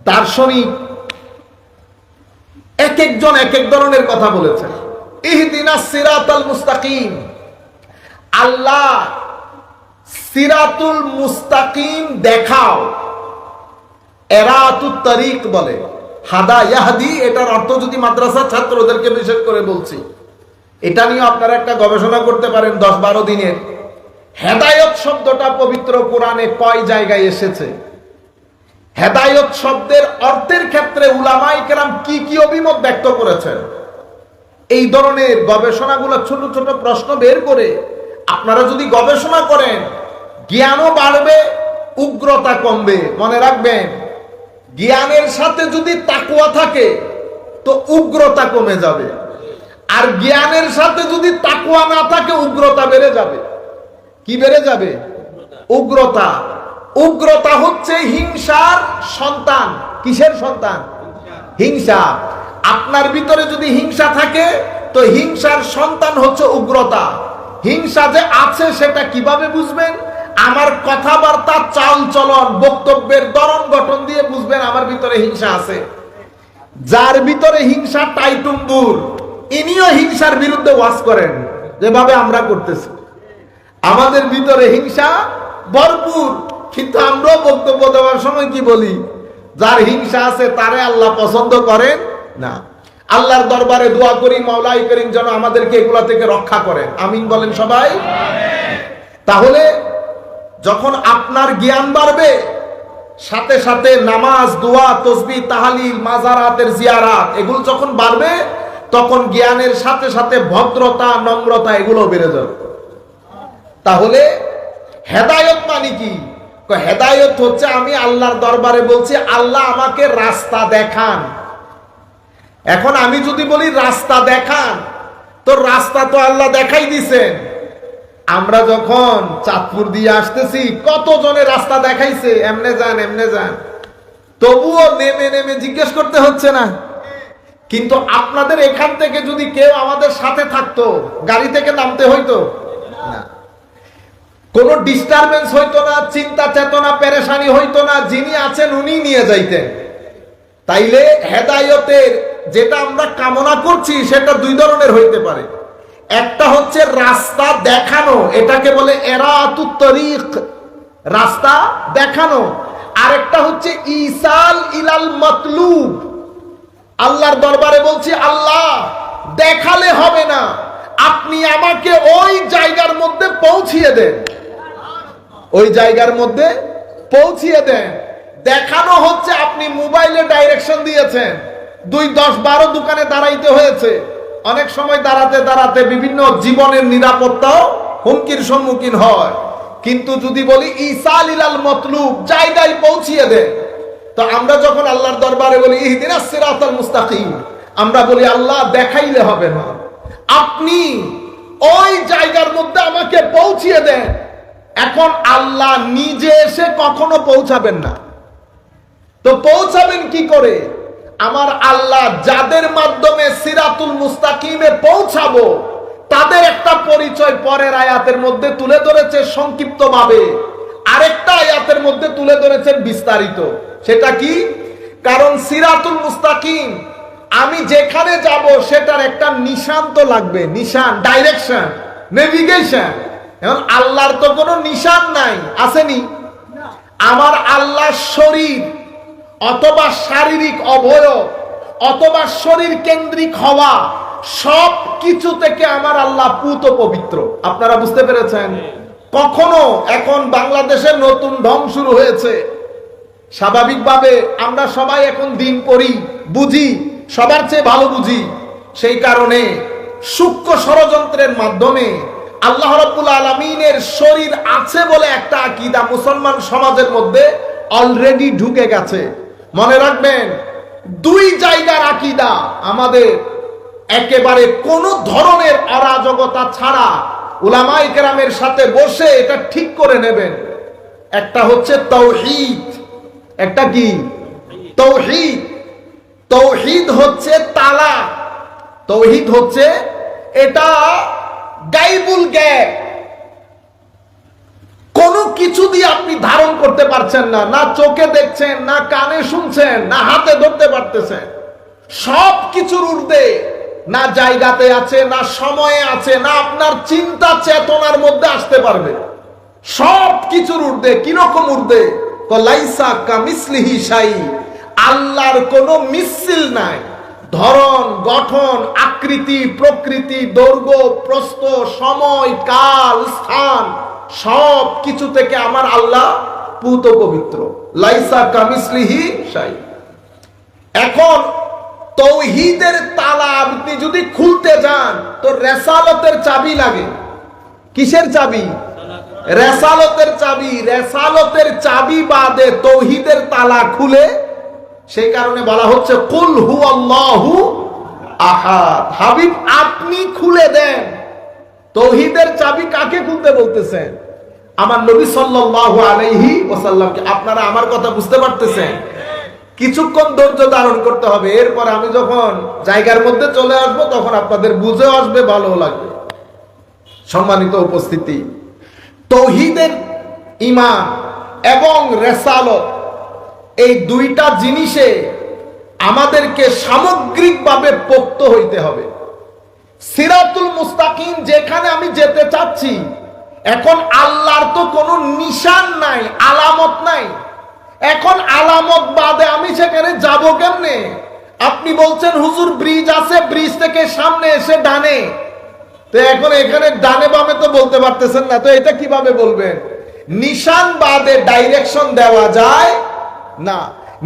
দার্শনিক এক একজন এক এক ধরনের কথা বলেছেন। ইহদিনাস সিরাতাল মুস্তাকিম, আল্লাহ সিরাতুল মুস্তাকিম দেখাও, এরাতুত তারিক বলে, হাদা ইয়াহদি, এটার অর্থ যদি মাদ্রাসা ছাত্রদেরকে বিশেষ করে বলছি, এটা নিয়ে আপনারা একটা গবেষণা করতে পারেন 10-12 দিনের। হেদায়েত শব্দটা পবিত্র কোরআনে কয় জায়গায় এসেছে, হেদায়েত শব্দের অর্থের ক্ষেত্রে উলামায়ে কেরাম কি কি অভিমত ব্যক্ত করেছেন, এই ধরনের গবেষণাগুলো ছোট ছোট প্রশ্ন বের করে আপনারা যদি গবেষণা করেন, জ্ঞানও বাড়বে, উগ্রতা কমবে। মনে রাখবেন, জ্ঞানের সাথে যদি তাকওয়া থাকে তো উগ্রতা কমে যাবে, আর জ্ঞানের সাথে যদি তাকওয়া না থাকে উগ্রতা বেড়ে যাবে। কি বেড়ে যাবে? উগ্রতা। উগ্রতা হচ্ছে হিংসার সন্তান। কিসের সন্তান? হিংসা। আপনার ভিতরে যদি হিংসা থাকে তো হিংসার সন্তান হচ্ছে উগ্রতা। হিংসা যে আছে সেটা কিভাবে বুঝবেন? আমার কথাবার্তা, চাল চলন, বক্তব্যের ধরন গঠন দিয়ে বুঝবেন আমার ভিতরে হিংসা আছে। যার ভিতরে হিংসা টাইটুম্বুর, ইনিও হিংসার বিরুদ্ধে ওয়াজ করেন যেভাবে আমরা করতেছি। আমাদের ভিতরে হিংসা ভরপুর, কিন্তু আমরাও বক্তব্য দেওয়ার সময় কি বলি? যার হিংসা আছে তারে আল্লাহ পছন্দ করেন না। আল্লাহর দরবারে দোয়া করি মাওলাই করিম যেন আমাদেরকে এগুলা থেকে রক্ষা করেন। আমিন বলেন সবাই। তাহলে যখন আপনার জ্ঞান বাড়বে, সাথে সাথে নামাজ, দোয়া, তসবিহ, তাহলিল, মাজারাতের জিয়ারাত এগুলো যখন বাড়বে, তখন জ্ঞানের সাথে সাথে ভদ্রতা, নম্রতা এগুলো বেড়ে যাবে। তাহলে হেদায়েত মানে কি? হেদায়েত হচ্ছে আমি আল্লাহর দরবারে বলছি আল্লাহ আমাকে রাস্তা দেখান। এখন আমি যদি বলি রাস্তা দেখান, তো রাস্তা তো আল্লাহ দেখাই দিছেন। আমরা যখন চাঁদপুর দিয়ে আসতেছি, কত জনে রাস্তা দেখাইছে, এমনে যান এমনে যান, তবুও নেমে নেমে জিজ্ঞেস করতে হচ্ছে না। কিন্তু আপনাদের এখান থেকে যদি কেউ আমাদের সাথে থাকতো, গাড়ি থেকে নামতে হইতো না, কোনো ডিস্টারবেন্স হইতো না, চিন্তা চেতনা পেরেশানি হইতো না, যিনি আছেন উনি নিয়ে যাইতেন। তাইলে হেদায়েতের যেটা আমরা কামনা করছি সেটা দুই ধরনের হইতে পারে। একটা হচ্ছে রাস্তা দেখানো, এটাকে বলে এরাতুত তরিক, রাস্তা দেখানো। আরেকটা হচ্ছে ইসাল ইলাল মাতলুব, আল্লাহর দরবারে বলছি আল্লাহ দেখালে হবে না, আপনি আমাকে ওই জায়গার মধ্যে পৌঁছিয়ে দেন, ওই জায়গার মধ্যে পৌঁছিয়ে দেন। দেখানো হচ্ছে আপনি মোবাইলে ডাইরেকশন দিয়েছেন, 2-10-12 দোকানে দাঁড়াইতে হয়েছে, অনেক সময় দাঁড়াতে দাঁড়াতে বিভিন্ন জীবনের নিরাপত্তাও হুমকির সম্মুখীন হয়। কিন্তু যদি বলি ইসাল ইলাল মতলুব, জায়গায় পৌঁছিয়ে দেন, তো আমরা যখন আল্লাহর দরবারে বলি ইহদিনাস সিরাতাল মুস্তাকিম, আমরা বলি আল্লাহ দেখাইলে হবে না, আপনি ওই জায়গার মধ্যে আমাকে পৌঁছিয়ে দেন। এখন আল্লাহ নিজে এসে কখনো পৌঁছাবেন না, তো পৌঁছাবেন কি করে? আমার আল্লাহ যাদের মাধ্যমে সিরাতুল মুস্তাকিমে পৌঁছাবো তাদের একটা পরিচয় পরের আয়াতের মধ্যে তুলে ধরেছে সংক্ষিপ্তভাবে, আরেকটা আয়াতের মধ্যে তুলে ধরেছেন বিস্তারিত। সেটা কি? কারণ সিরাতুল মুস্তাকিম আমি যেখানে যাব সেটার একটা নিশান তো লাগবে, নিশান, ডাইরেকশন, নেভিগেশন। এখন আল্লাহর তো কোনো নিশান নাই, আসেনি? আমার আল্লাহর শরীর অথবা শারীরিক অবয়ব অথবা শরীর কেন্দ্রিক হওয়া সব কিছু থেকে আমার আল্লাহ পুত পবিত্র। আপনারা বুঝতে পেরেছেন? কখনো এখন বাংলাদেশের নতুন ঢং শুরু হয়েছে, স্বাভাবিকভাবে আমরা সবাই এখন দিন পড়ি, বুঝি, সবার চেয়ে ভালো বুঝি। সেই কারণে সূক্ষ্ম ষড়যন্ত্রের মাধ্যমে আল্লাহ রাব্বুল আলামিনের শরীর আছে বলে একটা আকীদা মুসলমান সমাজের মধ্যে অলরেডি ঢুকে গেছে। মনে রাখবেন, দুই জায়গার আকীদা আমাদের একেবারে কোনো ধরনের অরাজকতা ছাড়া উলামায়ে কেরামের সাথে বসে এটা ঠিক করে নেবেন। একটা হচ্ছে তাওহীদ, একটা কি? তাওহীদ। তাওহীদ হচ্ছে তালা, তাওহীদ হচ্ছে এটা গায়বুল গায়ব, কোনো কিছু দিয়ে আপনি ধারণ করতে পারছেন না, না চোখে দেখছেন, না কানে শুনছেন, না হাতে ধরতে পারতেছেন। সব কিছুর ঊর্ধ্বে না জায়গাতে আছে, না সময়ে আছে, না আপনার চিন্তা চেতনার মধ্যে আসতে পারবে। সব কিছুর ঊর্ধ্বে। কিরকম ঊর্ধ্বে? লাইসা কামিসলিহি শাই, আল্লাহর কোনো মিসিল নাই। ধরন, গঠন, আকৃতি, প্রকৃতি, দৈর্ঘ্য, প্রস্থ, সময়, কাল, স্থান, সব কিছু থেকে আমার আল্লাহ পুত পবিত্র। লাইসা কামিসলিহি শাই। এখন তৌহিদের তালা আপনি যদি খুলতে যান তো রেসালতের চাবি লাগে। কিসের চাবি? রেসালতের চাবি। রেসালতের চাবি বাদে তৌহিদের তালা খুলে, সেই কারণে বলা হচ্ছে কুল হুয়াল্লাহু আহাদ। হাবিব আপনি খুলে দেন তৌহিদের চাবি। কাকে খুলতে বলতেছেন? আমার নবী সাল্লাল্লাহু আলাইহি ওয়াসাল্লামকে। আপনারা আমার কথা বুঝতে পারতেছেন? কিছুক্ষণ ধৈর্য ধারণ করতে হবে, এরপর আমি যখন জায়গার মধ্যে চলে আসবো তখন আপনাদের বুঝেও আসবে, ভালো লাগবে। সম্মানিত উপস্থিতি, তৌহিদের ঈমান এবং রিসালাত, এই দুইটা জিনিসে আমাদেরকে সামগ্রিকভাবে পোক্ত হইতে হবে। সিরাতুল মুস্তাকিম যেখানে আমি যেতে চাচ্ছি, এখন আল্লাহর তো কোনো নিশান নাই, আলামত নাই। এখন আলামত বাদে আমি সেখানে যাব কেমনে? আপনি বলছেন হুজুর ব্রিজ আছে, ব্রিজ থেকে সামনে এসে ডানে, তো এখন এখানে ডানে বামে তো বলতে পারতেছেন না, তো এটা কিভাবে বলবেন? নিশান বাদে ডাইরেকশন দেওয়া যায় না,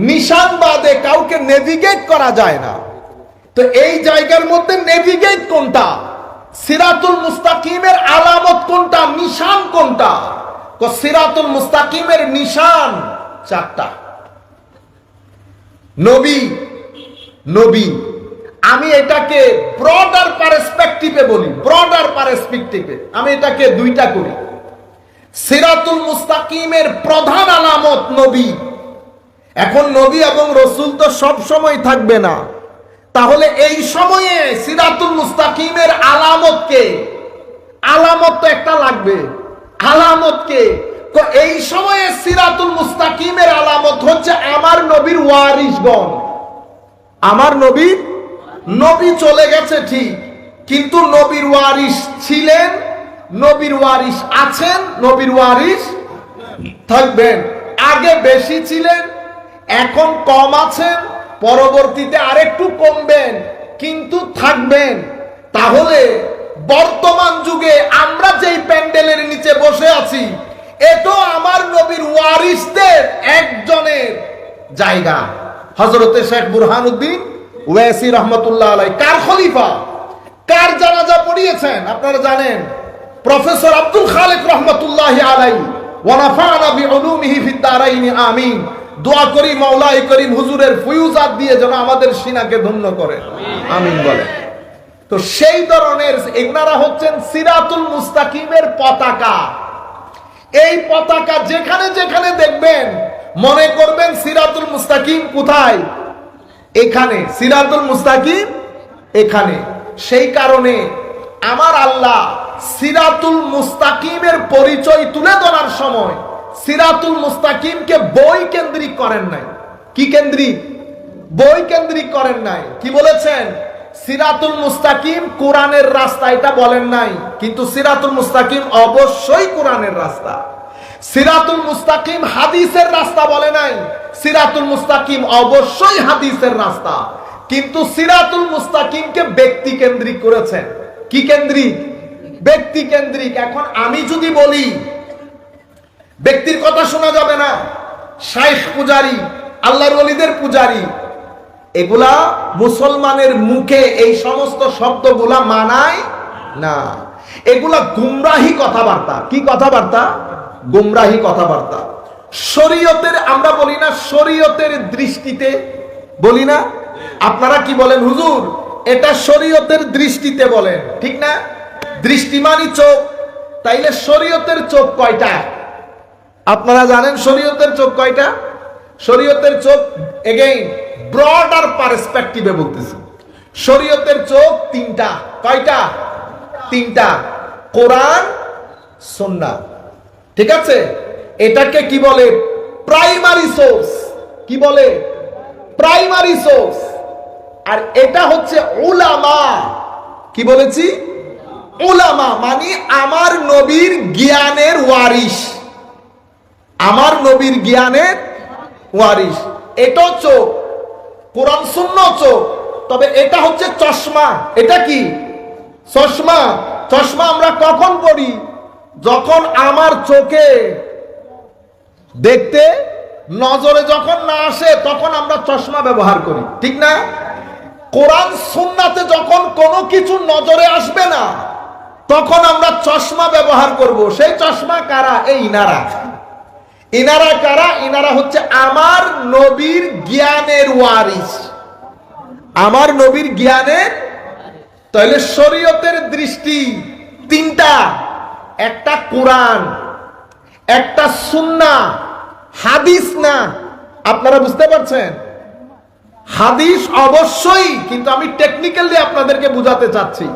নিশান বাদে কাউকে নেভিগেট করা যায় না। তো এই জায়গার মধ্যে নেভিগেট কোনটা? সিরাতুল মুস্তাকিমের আলামত কোনটা? নিশান কোনটা? সিরাতুল মুস্তাকিমের নিশান চারটা। নবী, নবী আমি এটাকে ব্রডার পার্সপেক্টিভে বলি, ব্রডার পার্সপেক্টিভে আমি এটাকে দুইটা করি। সিরাতুল মুস্তাকিমের প্রধান আলামত নবী। এখন নবী এবং রসুল তো সব সময় থাকবে না, তাহলে এই সময়ে সিরাতুল মুস্তাকিমের আলামতকে, আলামত তো একটা লাগবে, আলামতকে তো এই সময়ে সিরাতুল মুস্তাকিমের আলামত হচ্ছে আমার নবীর ওয়ারিসগণ। আমার নবীর, নবী চলে গেছে ঠিক, কিন্তু নবীর ওয়ারিস ছিলেন, নবীর ওয়ারিস আছেন, নবীর ওয়ারিস থাকবেন। আগে বেশি ছিলেন, এখন কম আছেন, পরবর্তীতে আরেকটু কমবেন, কিন্তু থাকবেন। তাহলে বর্তমান যুগে আমরা যেই প্যান্ডেলের নিচে বসে আছি, এতো আমার নবীর ওয়ারিসদের একজনের জায়গা। হযরতে শেখ বুরহানুদ্দিন ওয়াইসি রাহমাতুল্লাহ আলাইহি কার খলিফা, কার জানাজা পড়িয়েছেন আপনারা জানেন? প্রফেসর আব্দুল খালেক রাহমাতুল্লাহি আলাইহি ওয়া নাফা'না বিউলুমিহি ফিদ দারাইন আমিন। দোয়া করি মাওলাই করিম হুজুরের ফয়ুজাত দিয়ে যেন আমাদের সিনাকে ধন্য করে, আমিন বলে। তো সেই ধরনের এনারা হচ্ছেন সিরাতুল মুস্তাকিমের পতাকা। এই পতাকা যেখানে যেখানে দেখবেন মনে করবেন সিরাতুল মুস্তাকিম কোথায়? এখানে। সিরাতুল মুস্তাকিম এখানে। সেই কারণে আমার আল্লাহ সিরাতুল মুস্তাকিমের পরিচয় তুলে ধরার সময় সিরাতুল মুস্তাকিমকে বই কেন্দ্রিক করেন নাই। কি কেন্দ্রিক? বই কেন্দ্রিক করেন নাই। কি বলেছেন? সিরাতুল মুস্তাকিম কোরআনের রাস্তা, এটা বলেন নাই, কিন্তু সিরাতুল মুস্তাকিম অবশ্যই কোরআনের রাস্তা। সিরাতুল মুস্তাকিম হাদিসের রাস্তা বলে নাই, সিরাতুল মুস্তাকিম অবশ্যই হাদিসের রাস্তা, কিন্তু সিরাতুল মুস্তাকিমকে ব্যক্তি কেন্দ্রিক করেছেন। কি কেন্দ্রিক? ব্যক্তি কেন্দ্রিক। এখন আমি যদি বলি ব্যক্তির কথা শোনা যাবে না, শাইখ পূজারী, আল্লাহর ওলিদের পূজারী, এগুলা মুসলমানের মুখে এই সমস্ত শব্দগুলা মানায় না। এগুলা গুমরাহি কথাবার্তা। কি কথাবার্তা? গুমরাহি কথাবার্তা। শরীয়তের আমরা বলি না, শরীয়তের দৃষ্টিতে বলি না। আপনারা কি বলেন? হুজুর এটা শরীয়তের দৃষ্টিতে বলেন, ঠিক না? দৃষ্টিমানি চোখ, তাইলে শরীয়তের চোখ কয়টা? আপনারা জানেন শরীয়তের চোখ কয়টা? শরীয়তের চোখ এগেইন ব্রডার পার্সপেক্টিভে বলতেছি, শরীয়তের চোখ তিনটা। কয়টা? তিনটা। কোরআন, সুন্নাহ। ঠিক আছে, এটাকে কি বলে? Primary source. কি বলে? Primary source. আর এটা হচ্ছে উলামা। কি বলেছি? উলামা মানে আমার নবীর জ্ঞানের ওয়ারিশ, আমার নবীর জ্ঞানের ওয়ারিশ। এটাও চোখ, কোরআন সুন্নাহ চোখ, তবে এটা হচ্ছে চশমা। এটা কি? চশমা। চশমা আমরা কখন পড়ি? যখন আমার চোখে দেখতে নজরে যখন না আসে তখন আমরা চশমা ব্যবহার করি, ঠিক না? কোরআন সুন্নাতে যখন কোনো কিছু নজরে আসবে না তখন আমরা চশমা ব্যবহার করব। সেই চশমা কারা? এই ইনারা। ইনারা কারা? ইনারা হচ্ছে আমার নবীর জ্ঞানের ওয়ারিস, আমার নবীর জ্ঞানের। তাহলে শরীয়তের দৃষ্টি তিনটা, একটা কোরআন, একটা সুন্নাহ, হাদিস না। আপনারা বুঝতে পারছেন? হাদিস অবশ্যই, কিন্তু আমি টেকনিক্যালি আপনাদেরকে বুঝাতে চাচ্ছি,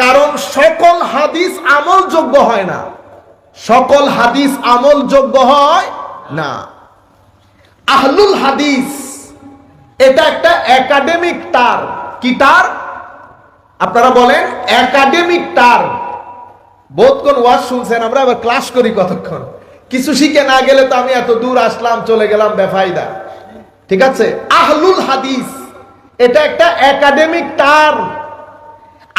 কারণ সকল হাদিস আমলযোগ্য হয় না, সকল হাদিস আমলযোগ্য হয় না। আহলুল হাদিস এটা একটা একাডেমিক টার্ম। কি টার্ম? আপনারা বলেন একাডেমিক টার্ম। বহুতক্ষণ ওয়াজ শুনছেন, আমরা আবার ক্লাস করি কতক্ষণ, কিছু শিখে না গেলে তো আমি এত দূর আসলাম, চলে গেলাম বেফায়দা। ঠিক আছে, আহলুল হাদিস এটা একটা একাডেমিক টার্ম।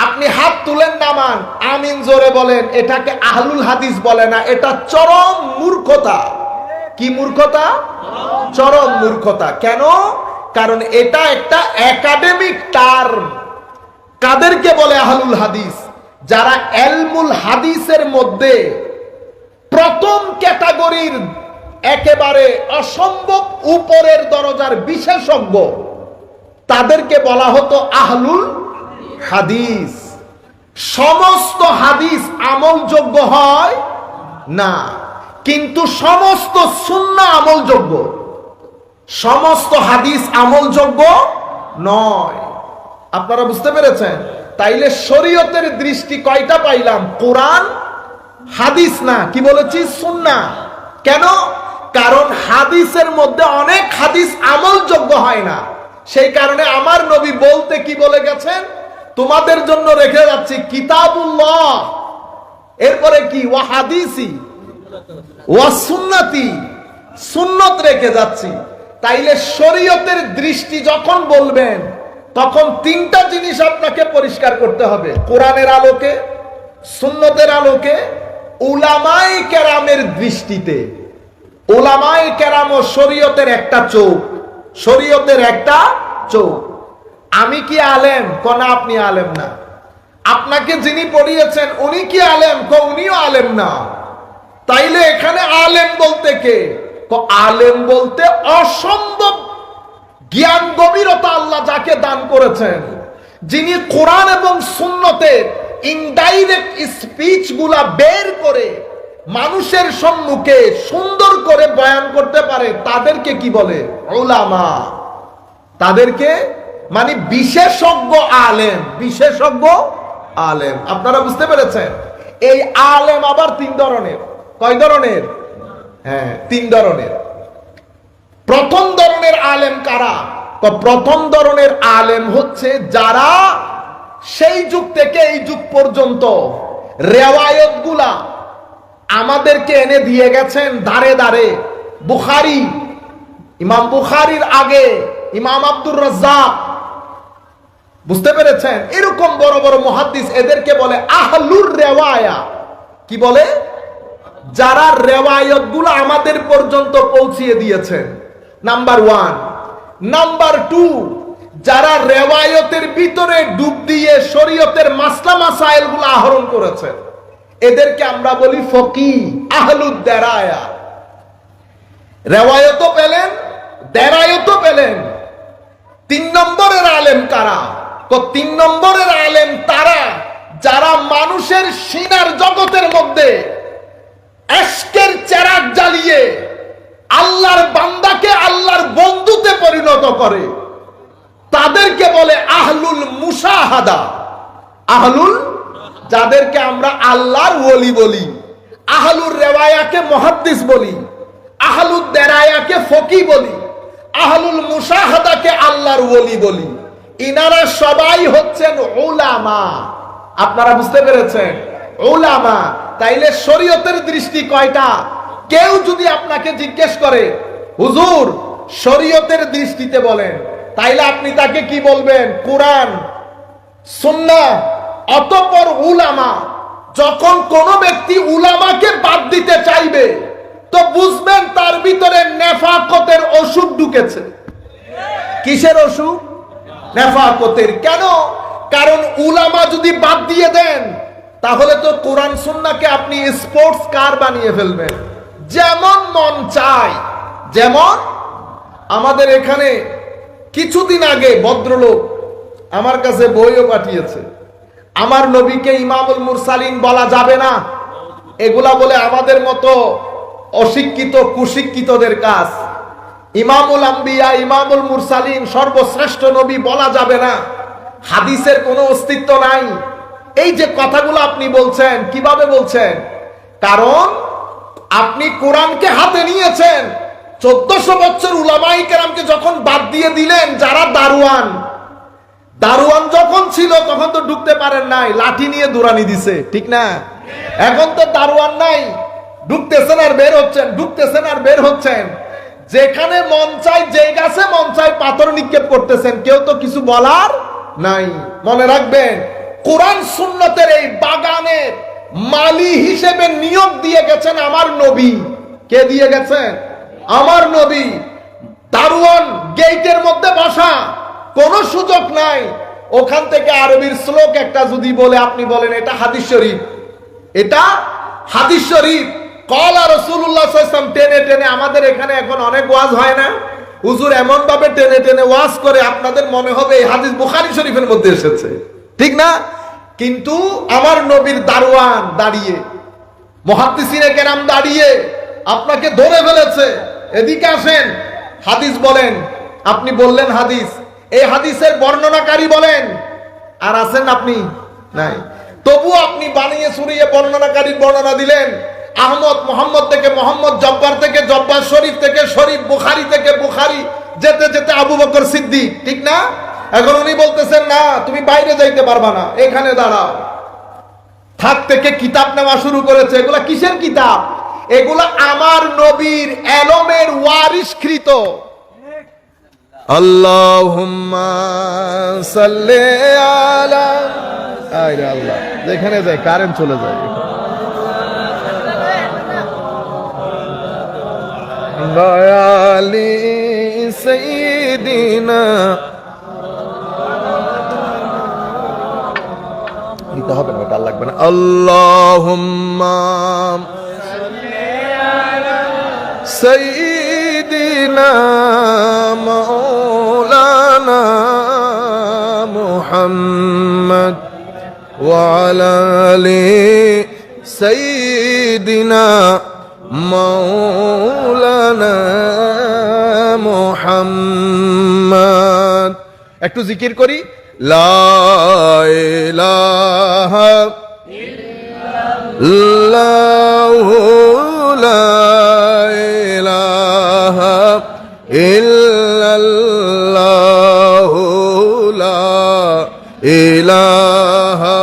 আপনি হাত তুলেন, নামান, আমিন জোরে বলেন, এটাকে আহলুল হাদিস বলে না। এটা চরম মূর্খতা। কি মূর্খতা? চরম মূর্খতা। কেন? কারণ এটা একটা একাডেমিক টার্ম। কাদেরকে বলে আহলুল হাদিস? যারা ইলমুল হাদিসের মধ্যে প্রথম ক্যাটাগরির একেবারে অসম্ভব উপরের দরজার বিশেষজ্ঞ, তাদেরকে বলা হতো আহলুল হাদিস। সমস্ত হাদিস আমলযোগ্য হয় না, কিন্তু সমস্ত সুন্নাহ আমলযোগ্য। সমস্ত হাদিস আমলযোগ্য নয়। আপনারা বুঝতে পেরেছেন? তাইলে শরীয়তের দৃষ্টি কয়টা পাইলাম? কোরআন, হাদিস না। কি বলেছি? সুন্নাহ। কেন? কারণ হাদিসের মধ্যে অনেক হাদিস আমলযোগ্য হয় না। সেই কারণে আমার নবী বলতে কি বলে গেছেন? তোমাদের জন্য রেখে যাচ্ছি কিতাবুল্লাহ, এরপরে কি? ওয়া হাদিসি ওয়া সুন্নতি, সুন্নত রেখে যাচ্ছি। তাইলে শরীয়তের দৃষ্টি যখন বলবেন তখন তিনটা জিনিস আপনাকে পরিষ্কার করতে হবে: কোরআনের আলোকে, সুন্নতের আলোকে, উলামায়ে কেরামের দৃষ্টিতে। উলামায়ে কেরাম ও শরীয়তের একটা চোখ, শরীয়তের একটা চোখ। আমি কি আলেম? কোন আপনি আলেম না। আপনাকে যিনি পড়িয়েছেন উনি কি আলেম? উনিও আলেম না। তাইলে এখানে আলেম বলতে কে? আলেম বলতে অসম্ভব জ্ঞান গভীরতা আল্লাহ যাকে দান করেছেন, যিনি কোরআন এবং সুন্নতের ইনডাইরেক্ট স্পিচ গুলা বের করে মানুষের সম্মুখে সুন্দর করে বয়ান করতে পারে, তাদেরকে কি বলে? উলামা। তাদেরকে মানে বিশেষজ্ঞ আলেম, বিশেষজ্ঞ আলেম। আপনারা বুঝতে পেরেছেন? এই আলেম আবার তিন ধরনের। কয় ধরনের? হ্যাঁ, তিন ধরনের। প্রথম ধরনের আলেম কারা? প্রথম ধরনের আলেম হচ্ছে যারা সেই যুগ থেকে এই যুগ পর্যন্ত রেওয়ায়ত গুলা আমাদেরকে এনে দিয়ে গেছেন দাঁড়ে দাঁড়ে। বুখারী, ইমাম বুখারীর আগে ইমাম আব্দুর রাজ্জাক, বুঝতে পেরেছেন? এরকম বড় বড় মুহাদ্দিস, এদেরকে বলে আহলুর রেওয়ায়া। কি বলে? যারা রেওয়ায়ত গুলো আমাদের পর্যন্ত পৌঁছিয়ে দিয়েছেন, নাম্বার ওয়ান। নাম্বার টু, যারা রেওয়ায়তের ভিতরে ডুব দিয়ে শরীয়তের মাসলা মাসাইল গুলো আহরণ করেছেন, এদেরকে আমরা বলি ফকিহ, আহলুদ দেরায়া। রেওয়ায়তও পেলেন, দেরায়তও পেলেন। তিন নম্বরের আলেম কারা? তিন নম্বরের আলেম তারা যারা মানুষের সিনার জগতের মধ্যে এশকের চেরাগ জ্বালিয়ে আল্লাহর বান্দাকে আল্লাহর বন্ধুতে পরিণত করে, তাদেরকে বলে আহলুল মুশাহাদা। আহলুল, যাদেরকে আমরা আল্লাহর ওলি বলি, আহলুর রেওয়ায়াকে মুহাদ্দিস বলি, আহলুদ দেরায়াকে ফকি বলি, আহলুল মুশাহাদাকে আল্লাহর ওলি বলি। ইনারা সবাই হচ্ছেন উলামা। আপনারা বুঝতে পেরেছেন? উলামা। তাইলে শরীয়তের দৃষ্টি কয়টা? কেউ যদি আপনাকে জিজ্ঞেস করে হুজুর শরীয়তের দৃষ্টিতে বলেন, তাইলে আপনি তাকে কি বলবেন? কোরআন, সুন্নাহ, অতঃপর উলামা। যখন কোন ব্যক্তি উলামাকে বাদ দিতে চাইবে তো বুঝবেন তার ভিতরে নেফাকতের ওষুধ ঢুকেছে। কিসের ওষুধ? নেফাকতের। কেন? কারণ উলামা যদি বাদ দিয়ে দেন তাহলে তো কোরআন সুন্নাহকে আপনি স্পোর্টস কার বানিয়ে ফেলবেন, যেমন মন চায়। যেমন আমাদের এখানে কিছুদিন আগে ভদ্রলোক আমার কাছে বইও পাঠিয়েছে, আমার নবীকে ইমামুল মুরসালিন বলা যাবে না, এগুলা বলে আমাদের মতো অশিক্ষিত কুশিক্ষিতদের কাজ। ইমামুল আম্বিয়া, ইমামুল মুরসালিন, সর্বশ্রেষ্ঠ নবী বলা যাবে না, হাদিসের কোনো অস্তিত্ব নাই। এই যে কথাগুলো আপনি বলছেন, কিভাবে বলছেন? কারণ আপনি কোরআনকে হাতে নিয়েছেন। 1400 বছর উলামায়ে কেরামকে যখন বাদ দিয়ে দিলেন, যারা দারোয়ান যখন ছিল তখন তো ঢুকতে পারেন নাই, লাঠি নিয়ে দুরানি দিছে, ঠিক না? এখন তো দারোয়ান নাই, ঢুকতেছেন আর বের হচ্ছেন, ঢুকতেছেন আর বের হচ্ছেন। যেখানে মন চাই, যে গাছে মন চাই পাথর নিক্ষেপ করতেছেন, কেউ তো কিছু বলার নাই। মনে রাখবেন, কোরআন সুন্নতের এই বাগানের মালি হিসেবে নিয়োগ দিয়ে গেছেন আমার নবী। কে দিয়ে গেছেন? আমার নবী। দারোয়ান গেটের মধ্যে বসা, কোনো সুযোগ নাই। ওখান থেকে আরবির শ্লোক একটা যদি বলে, আপনি বলেন এটা হাদিস শরীফ, এটা হাদিস শরীফ। কলা রাসূলুল্লাহ সাল্লাল্লাহু আলাইহি ওয়াসাল্লাম টেনে টেনে, আমাদের এখানে এখন অনেক ওয়াজ হয় না, হুজুর এমন ভাবে টেনে টেনে ওয়াজ করে আপনাদের মনে হবে এই হাদিস বুখারী শরীফের মধ্যে এসেছে, ঠিক না? কিন্তু আমার নবীর দারোয়ান দাঁড়িয়ে, মুহাদ্দিসিনে কেরাম দাঁড়িয়ে আপনাকে ধরে ফেলেছে, এদিকে আসেন, হাদিস বলেন। আপনি বললেন হাদিস, এই হাদিসের বর্ণনাকারী বলেন, আর আছেন আপনি নাই। তবু আপনি বানিয়ে সুরিয়ে বর্ণনাকারীর বর্ণনা দিলেন। আহমদ মোহাম্মদ থেকে মোহাম্মদ, জব্বার থেকে জব্বার, শরীফ থেকে শরীফ, বুখারী থেকে বুখারী, যেতে যেতে আবু বকর সিদ্দিক, ঠিক না? এখন উনি বলতেছেন না, তুমি বাইরে যাইতে পারবা না, এখানে দাঁড়াও। থাক থেকে কিতাব নেওয়া শুরু করেছে। এগুলা কিসের কিতাব? এগুলা আমার নবীর এলমের ওয়ারিশকৃত। আল্লাহুম্মা সাল্লি আলা, আরে আল্লাহ, যেখানে যায় কারেন্ট চলে যায়। দয়ালি সাইয়্যিদিনা, নিতে হবে না, এটা লাগবে না। আল্লাহুম্মা সাল্লি আলা সাইয়্যিদিনা মাওলানা মুহাম্মদ ওয়া আলা আলি সাইয়্যিদিনা মাওলানা মুহাম্মদ। একটু জিকির করি, লা ইলাহা ইল্লাল্লাহু, লা ইলাহা ইল্লাল্লাহু, লা ইলাহা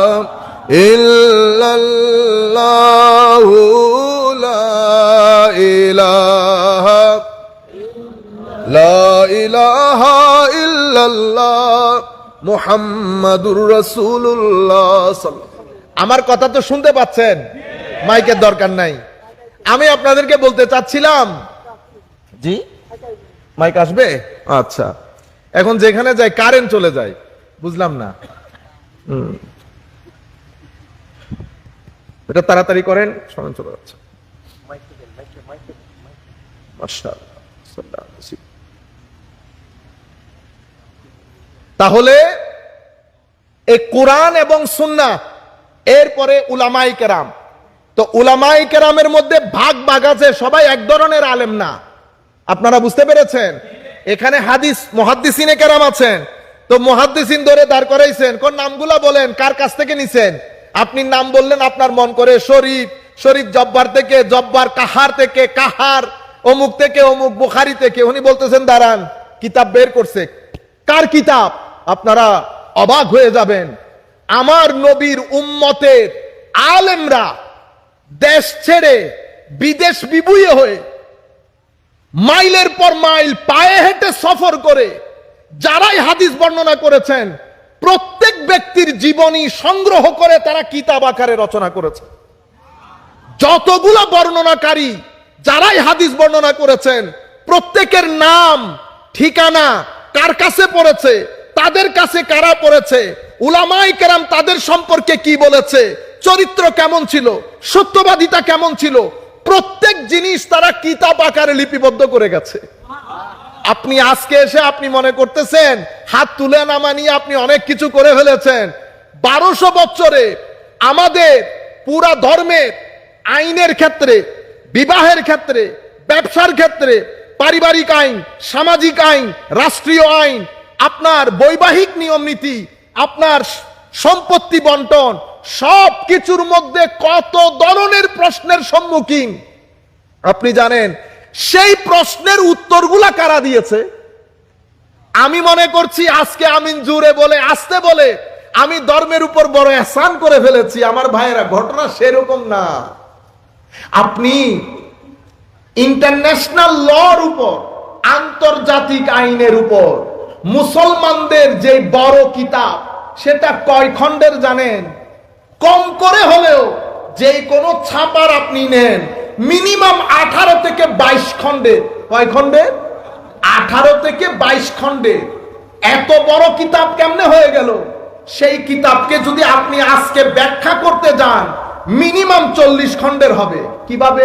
ইল্লাল্লাহু, লা ইলাহা ইল্লাল্লাহ মুহাম্মাদুর রাসূলুল্লাহ। আমার কথা তো শুনতে পাচ্ছেন? মাইকের দরকার নাই। আমি আপনাদেরকে বলতে চাচ্ছিলাম, জি মাইক আসবে? আচ্ছা, এখন যেখানে যাই কারেন্ট চলে যায়, বুঝলাম না। এটা তাড়াতাড়ি করেন, সময় চলে যাচ্ছে। তাহলে এই কোরআন এবং সুন্নাহ, এরপরে উলামায়ে কেরাম। তো উলামায়ে কেরামের মধ্যে ভাগ ভাগ আছে, সবাই এক ধরনের আলেম না। আপনারা বুঝতে পেরেছেন? এখানে হাদিস মুহাদ্দিসিনে কেরাম আছেন, তো মুহাদ্দিসিন ধরে দাঁড় করাইছেন, কোন নামগুলা বলেন, কার কাছ থেকে নিছেন? আপনি নাম বললেন আপনার মন করে, শরীফ, শরীফ জব্বার থেকে, জব্বার কাহার থেকে, কাহার অমুক থেকে, অমুক বুখারী থেকে। উনি বলতেছেন দাঁড়ান, কিতাব বের করছে। কার কিতাব? আপনারা অবাক হয়ে যাবেন। আমার নবীর উম্মতের আলেমরা দেশ ছেড়ে বিদেশ বিভূয়ে হয়ে মাইলের পর মাইল পায়ে হেঁটে সফর করে যারাই হাদিস বর্ণনা করেছেন, প্রত্যেক ব্যক্তির জীবনী সংগ্রহ করে তারা কিতাব আকারে রচনা করেছে। যতগুলো বর্ণনাকারী যারাই হাদিস বর্ণনা করেছেন, প্রত্যেকের নাম, ঠিকানা, কার কাছে পড়েছে, তাদের কাছে কারা পড়েছে, উলামায়ে কেরাম তাদের সম্পর্কে কি বলেছে, চরিত্র কেমন ছিল, সত্যবাদিতা কেমন ছিল, প্রত্যেক জিনিস তারা কিতাব আকারে লিপিবদ্ধ করে গেছে। আপনি আজকে এসে আপনি মনে করতেছেন হাত তুলে নামা নিয়ে আপনি অনেক কিছু করে ফেলেছেন। 1200 বছরে আমাদের পুরা ধর্মের আইনের ক্ষেত্রে, বিবাহের ক্ষেত্রে, ব্যবসার ক্ষেত্রে, পারিবারিক আইন, সামাজিক আইন, রাষ্ট্রীয় আইন, আপনার বৈবাহিক নিয়ম নীতি, আপনার সম্পত্তি বন্টন, সব কিছুর মধ্যে কত ধরনের প্রশ্নের সম্মুখীন আপনি জানেন। সেই প্রশ্নের উত্তরগুলা কারা দিয়েছে? আমি মনে করছি আজকে আমিন জুড়ে বলে, আসতে বলে আমি ধর্মের উপর বড় এহসান করে ফেলেছি। আমার ভাইয়েরা, ঘটনা সেরকম না। আপনি ইন্টারন্যাশনাল লর উপর, আন্তর্জাতিক আইনের উপর মুসলমানদের যে বড় কিতাব, সেটা কয় খণ্ডের জানেন? কম করে হলেও যে কোনো ছাপার আপনি নেন, মিনিমাম 18 থেকে 22 খণ্ডে। কয় খণ্ডে? 18 থেকে 22 খণ্ডে। এত বড় কিতাব কেমনে হয়ে গেল? সেই কিতাবকে যদি আপনি আজকে ব্যাখ্যা করতে যান, মিনিমাম 40 খণ্ডের হবে। কিভাবে?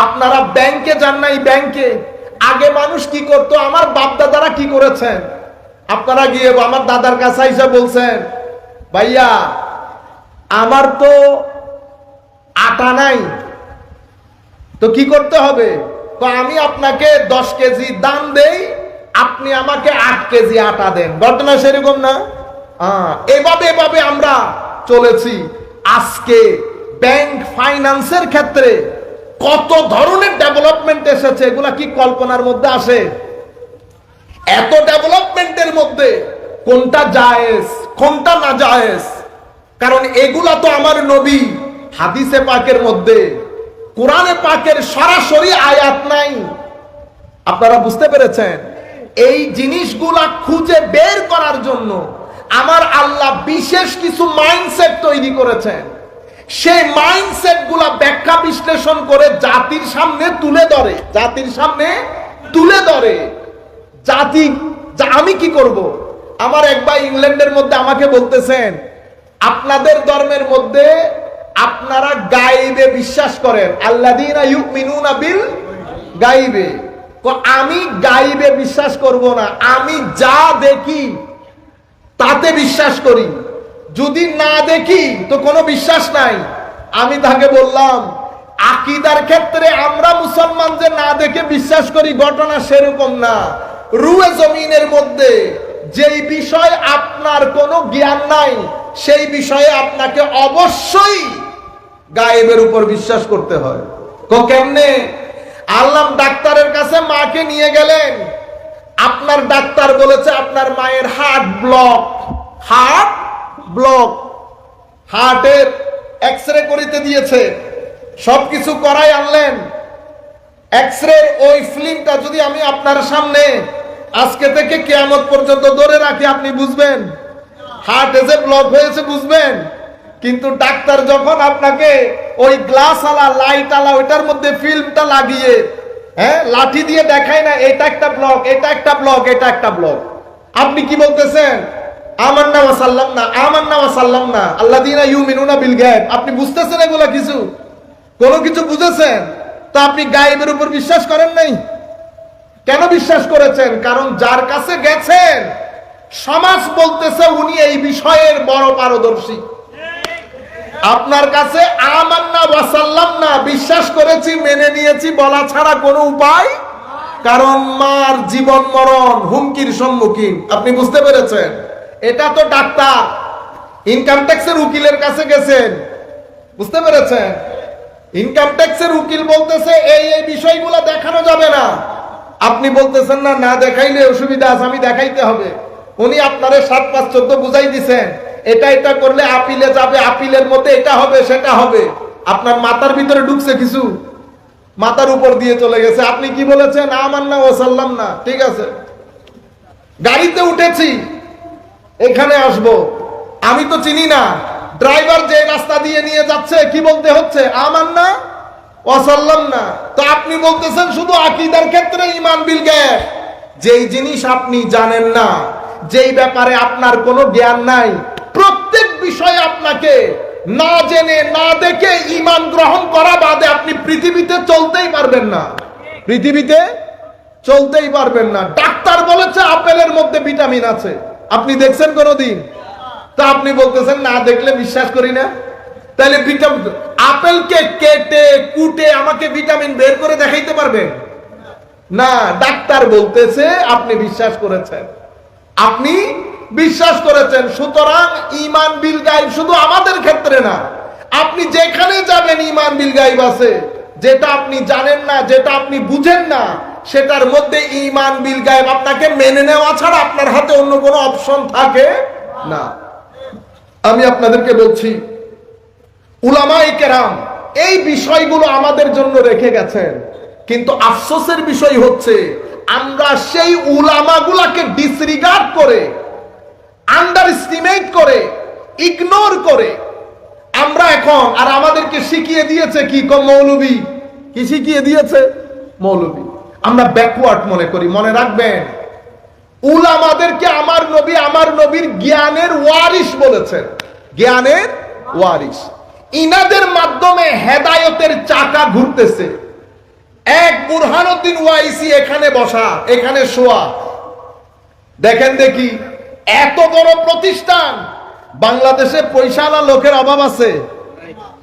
আপনারা ব্যাংকে যান নাই? ব্যাংকে আগে মানুষ কি করত? আমার বাপ দাদারা কি করেছেন? আপনারা গিয়ে আমার দাদার কাছে এসে বলছেন, ভাইয়া আমার তো আটা নাই, তো কি করতে হবে? তো আমি আপনাকে 10 কেজি দাম দেই, আপনি আমাকে 8 কেজি আটা দেন। ঘটনা সেরকম না? এভাবে এভাবে আমরা চলেছি। আজকে ব্যাংক ফাইন্যান্সের ক্ষেত্রে কত ধরনের ডেভেলপমেন্ট এসেছে, এগুলা কি কল্পনার মধ্যে আসে? এত ডেভেলপমেন্টের মধ্যে কোনটা জায়েজ, কোনটা না জায়েজ? কারণ এগুলা তো আমার নবী হাদিসে পাকের মধ্যে, কোরআনে পাকের সরাসরি আয়াত নাই। আপনারা বুঝতে পেরেছেন? এই জিনিসগুলা খুঁজে বের করার জন্য আমার আল্লাহ বিশেষ কিছু মাইন্ডসেট তৈরি করেছেন। সেই মাইন্ডসেট গুলা ব্যাখ্যা বিশ্লেষণ করে জাতির সামনে তুলে ধরে, জাতির সামনে তুলে ধরে। জাতি, আমি কি করব? আমার এক ভাই ইংল্যান্ডের মধ্যে আমাকে বলতেছেন, আপনাদের ধর্মের মধ্যে আপনারা গায়েবে বিশ্বাস করেন, আল্লাযীনা ইউমিনুনা বিল গায়েবে। আমি গায়েবে বিশ্বাস করব না, আমি যা দেখি তাতে বিশ্বাস করি। যদি না দেখি তো কোনো বিশ্বাস নাই। আমি তাকে বললাম, আকীদার ক্ষেত্রে আমরা মুসলমান যে না দেখে বিশ্বাস করি, ঘটনা সেরকম না। রুয়ে জমিনের মধ্যে যেই বিষয় আপনার কোনো জ্ঞান নাই, সেই বিষয়ে আপনাকে অবশ্যই গায়েবের উপর বিশ্বাস করতে হয়। কেমনে? আল্লাহ ডাক্তারের কাছে মাকে নিয়ে গেলেন, আপনার ডাক্তার বলেছে আপনার মায়ের হার্ট ব্লক, হার্ট ব্লক, হার্টের এক্সরে করিতে দিয়েছে, সবকিছু করাই আনলেন। এক্সরে ওই ফিল্মটা যদি আমি আপনার সামনে আজকে থেকে কিয়ামত পর্যন্ত ধরে রাখি, আপনি বুঝবেন হার্ট এসে ব্লক হয়েছে, বুঝবেন। কিন্তু ডাক্তার যখন আপনাকে ওই গ্লাস আলা, লাইট আলা, ওইটার মধ্যে ফিল্মটা লাগিয়ে লাঠি দিয়ে দেখায় না, এটা একটা ব্লক, এটা একটা ব্লক, এটা একটা ব্লক, আপনি কি বলতেছেন? আমান্না ওয়া সাল্লামনা, আমান্না ওয়া সাল্লামনা আল্লাযীনা ইউমিনুনা বিল গায়ব। আপনি বুঝতেছেন এগুলা কিছু? কোনো কিছু বুঝেছেন? তো আপনি গায়েবের উপর বিশ্বাস করেন নাই। কেন বিশ্বাস করেছেন? কারণ যার কাছে গেছেন সমাজ বলতেছে উনি এই বিষয়ের বড় পারদর্শী। আপনার কাছে আমান্না ওয়া সাল্লামনা, বিশ্বাস করেছি, মেনে নিয়েছি বলা ছাড়া কোনো উপায়, কারণ মার জীবন মরণ হুমকির সম্মুখীন। আপনি বুঝতে পেরেছেন? এটা তো ডাক্তার, ইনকাম ট্যাক্সের উকিলের কাছে গেছেন, বুঝতে পেরেছেন? ইনকাম ট্যাক্সের উকিল বলতেছে এই এই বিষয়গুলো দেখানো যাবে না, আপনি বলতেছেন না না দেখাইলে অসুবিধা আছে, আমি দেখাইতে হবে। উনি আপনারে 7, 5, 14 বুঝাই দিছেন, এটা এটা করলে আপিলে যাবে, আপিলের মধ্যে এটা হবে সেটা হবে। আপনার মাথার ভিতরে ঢুকছে কিছু, মাথার উপর দিয়ে চলে গেছে। আপনি কি বলেছেন? আমান্না ওয়া সাল্লাম না, ঠিক আছে। গাড়িতে উঠেছি, এখানে আসব, আমি তো চিনি না, ড্রাইভার যে রাস্তা দিয়ে নিয়ে যাচ্ছে কি বলতে হচ্ছে? আমান্না ওয়া সাল্লাম না। তো আপনি বলতেছেন শুধু আকীদার ক্ষেত্রে ঈমান বিল গায়ব, যেই জিনিস আপনি জানেন না, যেই ব্যাপারে আপনার কোনো জ্ঞান নাই, প্রত্যেক বিষয়ে আপনাকে না জেনে না দেখে ঈমান গ্রহণ করা বাদে আপনি পৃথিবীতে চলতেই পারবেন না, পৃথিবীতে চলতেই পারবেন না। ডাক্তার বলেছে আপেলের মধ্যে ভিটামিন আছে, আপনি দেখছেন কোনোদিন? তা আপনি বলতেছেন না দেখলে বিশ্বাস করি না। তাহলে আপেলকে কেটে কুটে আমাকে ভিটামিন বের করে দেখাইতে পারবেন না। ডাক্তার বলতেছে, আপনি বিশ্বাস করেছেন, আপনি বিশ্বাস করেছেন। সুতরাং ঈমান বিল গায়ব শুধু আমাদের ক্ষেত্রে না, আপনি যেখানে যাবেন ঈমান বিল গায়ব আছে। যেটা আপনি জানেন না, যেটা আপনি বুঝেন না, সেটার মধ্যে ঈমান বিল গায়ব আপনাকে মেনে নেওয়া ছাড়া আপনার হাতে অন্য কোনো অপশন থাকে না। আমি আপনাদেরকে বলছি, উলামায়ে কেরাম এই বিষয়গুলো আমাদের জন্য রেখে গেছেন, কিন্তু আফসোসের বিষয় হচ্ছে আমরা সেই উলামাগুলাকে ডিসরিগার্ড করে, আন্ডার এস্টিমেট করে, ইগনোর করে আমরা এখন, আর আমাদেরকে শিখিয়ে দিয়েছে কি? মৌলবী কি শিখিয়ে দিয়েছে? মৌলবী। আমরা ব্যাকওয়ার্ড মনে করি। মনে রাখবেন, উলামাদেরকে আমার নবী আমার নবীর জ্ঞানের ওয়ারিস বলেছেন, জ্ঞানের ওয়ারিস। ইনাদের মাধ্যমে হেদায়েতের চাকা ঘুরতেছে। এক বুরহানুদ্দিন ওয়াইসি এখানে বসা, এখানে শোয়া, দেখেন দেখি এত বড় প্রতিষ্ঠান, বাংলাদেশে পয়সাওয়ালা লোকের অভাব আছে,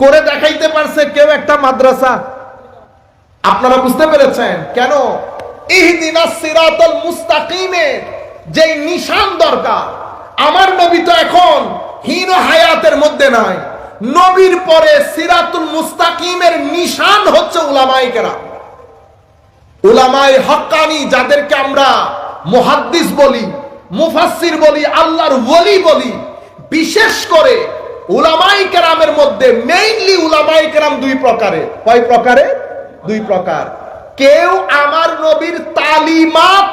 করে দেখাইতে পারছে কেউ একটা মাদ্রাসা। আপনারা বুঝতে পেরেছেন কেন? ইহদিনাস সিরাতাল মুস্তাকিমের যে নিশান দরকার, আমার নবী তো এখন হীন হায়াতের মধ্যে নাই। নবীর পরে সিরাতুল মুস্তাকিমের নিশান হচ্ছে উলামায়ে কেরাম, উলামায়ে হক্কানি, যাদেরকে আমরা মুহাদ্দিস বলি, মুফাসসির বলি, আল্লাহর ওলি বলি। বিশেষ করে উলামায়ে কেরামের মধ্যে মেইনলি উলামায়ে কেরাম দুই প্রকারের। কয় প্রকারে? দুই প্রকার। কেউ আমার নবীর তালিমাত,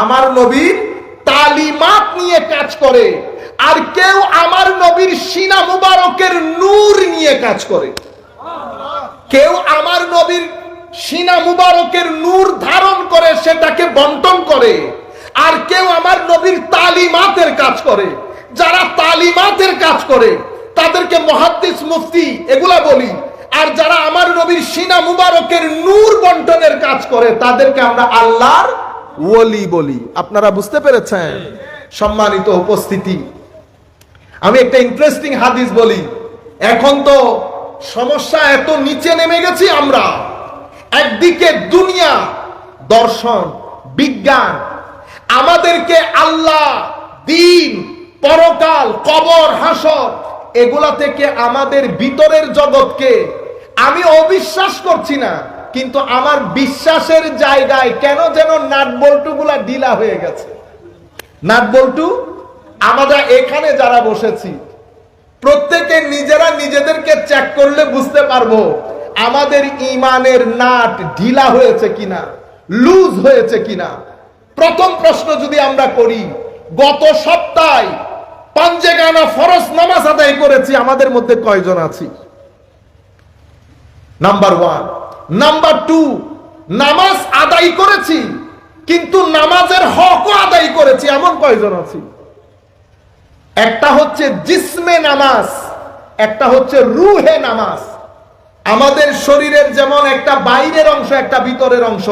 আমার নবীর তালিমাত নিয়ে কাজ করে, আর কেউ আমার নবীর সিনা মুবারকের নূর নিয়ে কাজ করে। কেউ আমার নবীর সিনা মুবারকের নূর ধারণ করে সেটাকে বন্টন করে, আর কেউ আমার নবীর তালিমাতের কাজ করে। যারা তালিমাতের কাজ করে তাদেরকে মুহাদ্দিস, মুফতি এগুলা বলি, আর যারা আমার নবীর সিনা মুবারকের নূর বন্টনের কাজ করে তাদেরকে আমরা আল্লাহর ওলি বলি। আপনারা বুঝতে পেরেছেন? সম্মানিত উপস্থিতি, আমি একটা ইন্টারেস্টিং হাদিস বলি। এখন তো সমস্যা এত নিচে নেমে গেছি আমরা। একদিকে দুনিয়া, দর্শন, বিজ্ঞান আমাদেরকে আল্লাহ, দিন, পরকাল, কবর, হাসর এগুলা থেকে আমাদের ভিতরের জগৎকে আমি অবিশ্বাস করছি না, কিন্তু আমার বিশ্বাসের জায়গায় কেন যেন নাট বল্টুগুলা ঢিলা হয়ে গেছে। নাট বল্টু আমরা এখানে যারা বসেছি প্রত্যেকে নিজেরা নিজেদেরকে চেক করলে বুঝতে পারবো আমাদের ঈমানের নাট ঢিলা হয়েছে কিনা, লুজ হয়েছে কিনা। প্রথম প্রশ্ন যদি আমরা করি, গত সপ্তাহে পাঞ্জেগানা ফরজ নামাজ আদায় করেছি, আমাদের মধ্যে কয়জন আছি? নাম্বার 1। নাম্বার 2, নামাজ আদায় করেছি কিন্তু নামাজের হকও আদায় করেছি, এমন কয়জন আছি? একটা হচ্ছে জিসমে নামাজ, একটা হচ্ছে রুহে নামাজ। আমাদের শরীরের যেমন একটা বাইরের অংশ, একটা ভিতরের অংশ,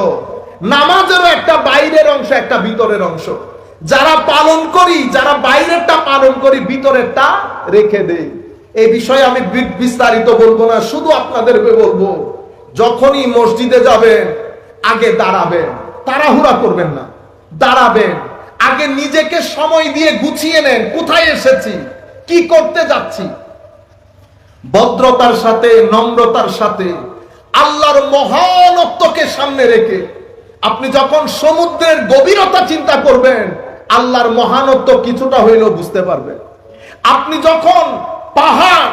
নামাজেরও একটা বাইরের অংশ, একটা ভিতরের অংশ। যারা পালন করি, যারা বাইরেরটা পালন করি, ভিতরেরটা রেখে দেই। এই বিষয়ে আমি বিস্তারিত বলবো না, শুধু আপনাদেরকে বলবো যখনই মসজিদে যাবেন আগে দাঁড়াবেন, তাড়াহুড়া করবেন না, দাঁড়াবেন। আগে নিজেকে সময় দিয়ে গুছিয়ে নেন, কোথায় এসেছি, কি করতে যাচ্ছি, ভদ্রতার সাথে, নম্রতার সাথে আল্লাহর মহানত্বকে সামনে রেখে আপনি যখন সমুদ্রের গভীরতা চিন্তা করবেন, আল্লাহর মহানত্ব কিছুটা হইলেও বুঝতে পারবেন। আপনি যখন পাহাড়,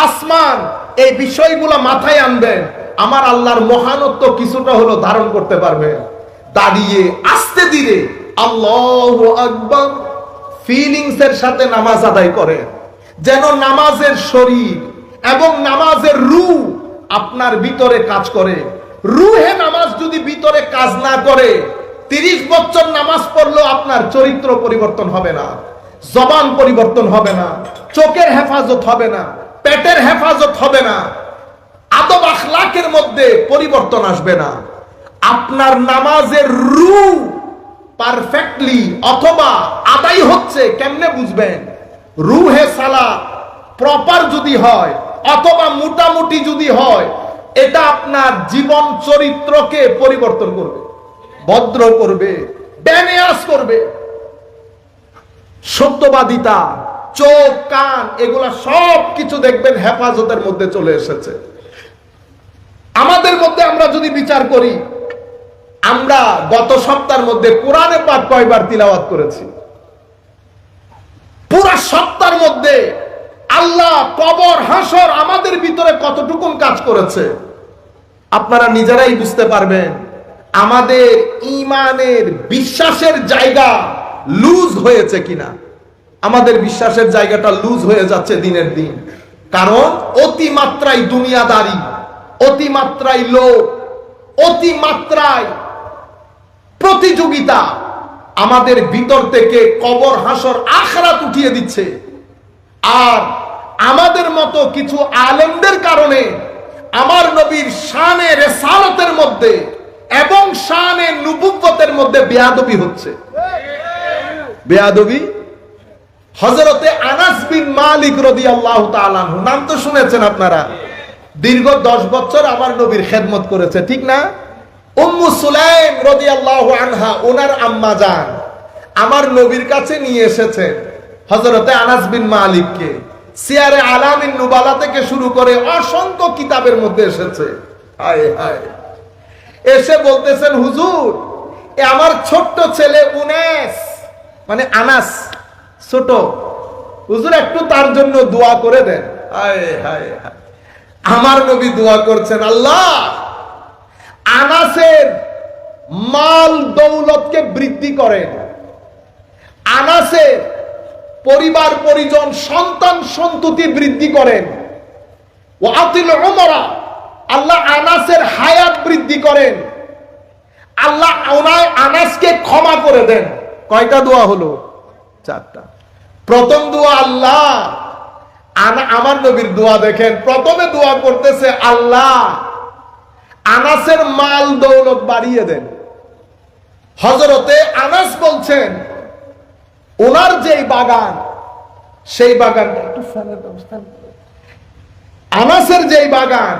আসমান, এই বিষয়গুলো মাথায় আনবেন, আমার আল্লাহর মহানত্ব কিছুটা হলো ধারণ করতে পারবেন। দাঁড়িয়ে আস্তে ধীরে আল্লাহু আকবার ফিলিংস এর সাথে নামাজ আদায় করেন, যেন নামাজের শরীর এবং নামাজের রূহ আপনার ভিতরে কাজ করে। রুহে নামাজ যদি ভিতরে কাজ না করে, 30 বছর নামাজ পড়লেও আপনার চরিত্র পরিবর্তন হবে না, জবান পরিবর্তন হবে না, চোখের হেফাজত হবে না, পেটের হেফাজত হবে না, আদব আখলাকের মধ্যে পরিবর্তন আসবে না। আপনার নামাজের রূহ পারফেক্টলি অথবা আদায় হচ্ছে কেমনে বুঝবেন? রুহে সালাত প্রপার যদি হয় অথবা মোটামুটি যদি হয়, এটা আপনার জীবন চরিত্রকে পরিবর্তন করবে, ভদ্র করবে, ড্যানিয়াস করবে। সত্যবাদিতা, চোখ, কান, এগুলা সব কিছু দেখবেন হেফাজতের মধ্যে চলে এসেছে। আমাদের মধ্যে আমরা যদি বিচার করি, আমরা গত সপ্তাহের মধ্যে কোরআনে পাক কয়বার তিলাওয়াত করেছি? পুরা সপ্তাহের মধ্যে আল্লাহ, কবর, হাসর আমাদের ভিতরে কতটুকুন কাজ করেছে আপনারা নিজেরাই বুঝতে পারবেন। আমাদের ঈমানের বিশ্বাসের জায়গা লুজ হয়েছে কিনা? আমাদের বিশ্বাসের জায়গাটা লুজ হয়ে যাচ্ছে দিনের দিন। কারণ অতিমাত্রায় দুনিয়াদারি, অতিমাত্রায় লোভ, অতিমাত্রায় প্রতিযোগিতা আমাদের ভিতর থেকে কবর, হাসর, আখিরাত উঠিয়ে দিচ্ছে। আর আমাদের মতো কিছু আলেমদের কারণে আমার নবীর শানে রিসালাতের মধ্যে এবং শানে নবুওয়াতের মধ্যে বেয়াদবি হচ্ছে। বেয়াদবি। হযরতে আনাস বিন মালিক রাদিয়াল্লাহু তাআলা আনহু, নাম তো শুনেছেন আপনারা, দীর্ঘ 10 বছর আমার নবীর খেদমত করেছে, ঠিক না? উম্মু সুলাইম রাদিয়াল্লাহু আনহা, ওনার আম্মা জান, আমার নবীর কাছে নিয়ে এসেছেন হযরতে আনাস বিন মালিককে। সিয়ারে আলামিন নুবালা থেকে শুরু করে অসংখ্য কিতাবের মধ্যে এসেছে। হায় হায়। এসে বলতেছেন, হুজুর, আমার ছোট্ট ছেলে উনাস, মানে আনাস ছোট, হুজুর একটু তার জন্য দোয়া করে দেন। হায় হায় হায়। আমার নবী দোয়া করছেন, আল্লাহ আনাসের মাল দৌলতকে বৃদ্ধি করেন, আনাসের পরিবার পরিজন সন্তান সন্ততি বৃদ্ধি করেন। ওয়াতিল উমরা, আল্লাহ আনাসের হায়াত বৃদ্ধি করেন। আল্লাহ আনাসকে ক্ষমা করে দেন। কয়টা দোয়া হলো? 4টা। প্রথম দোয়া আল্লাহ, আমার নবীর দোয়া দেখেন, প্রথমে দোয়া করতেছে আল্লাহ আনাসের মাল দৌলত বাড়িয়ে দেন। হযরতে আনাস বলছেন, ওনার যেই বাগান, সেই বাগান, আনাসের যেই বাগান,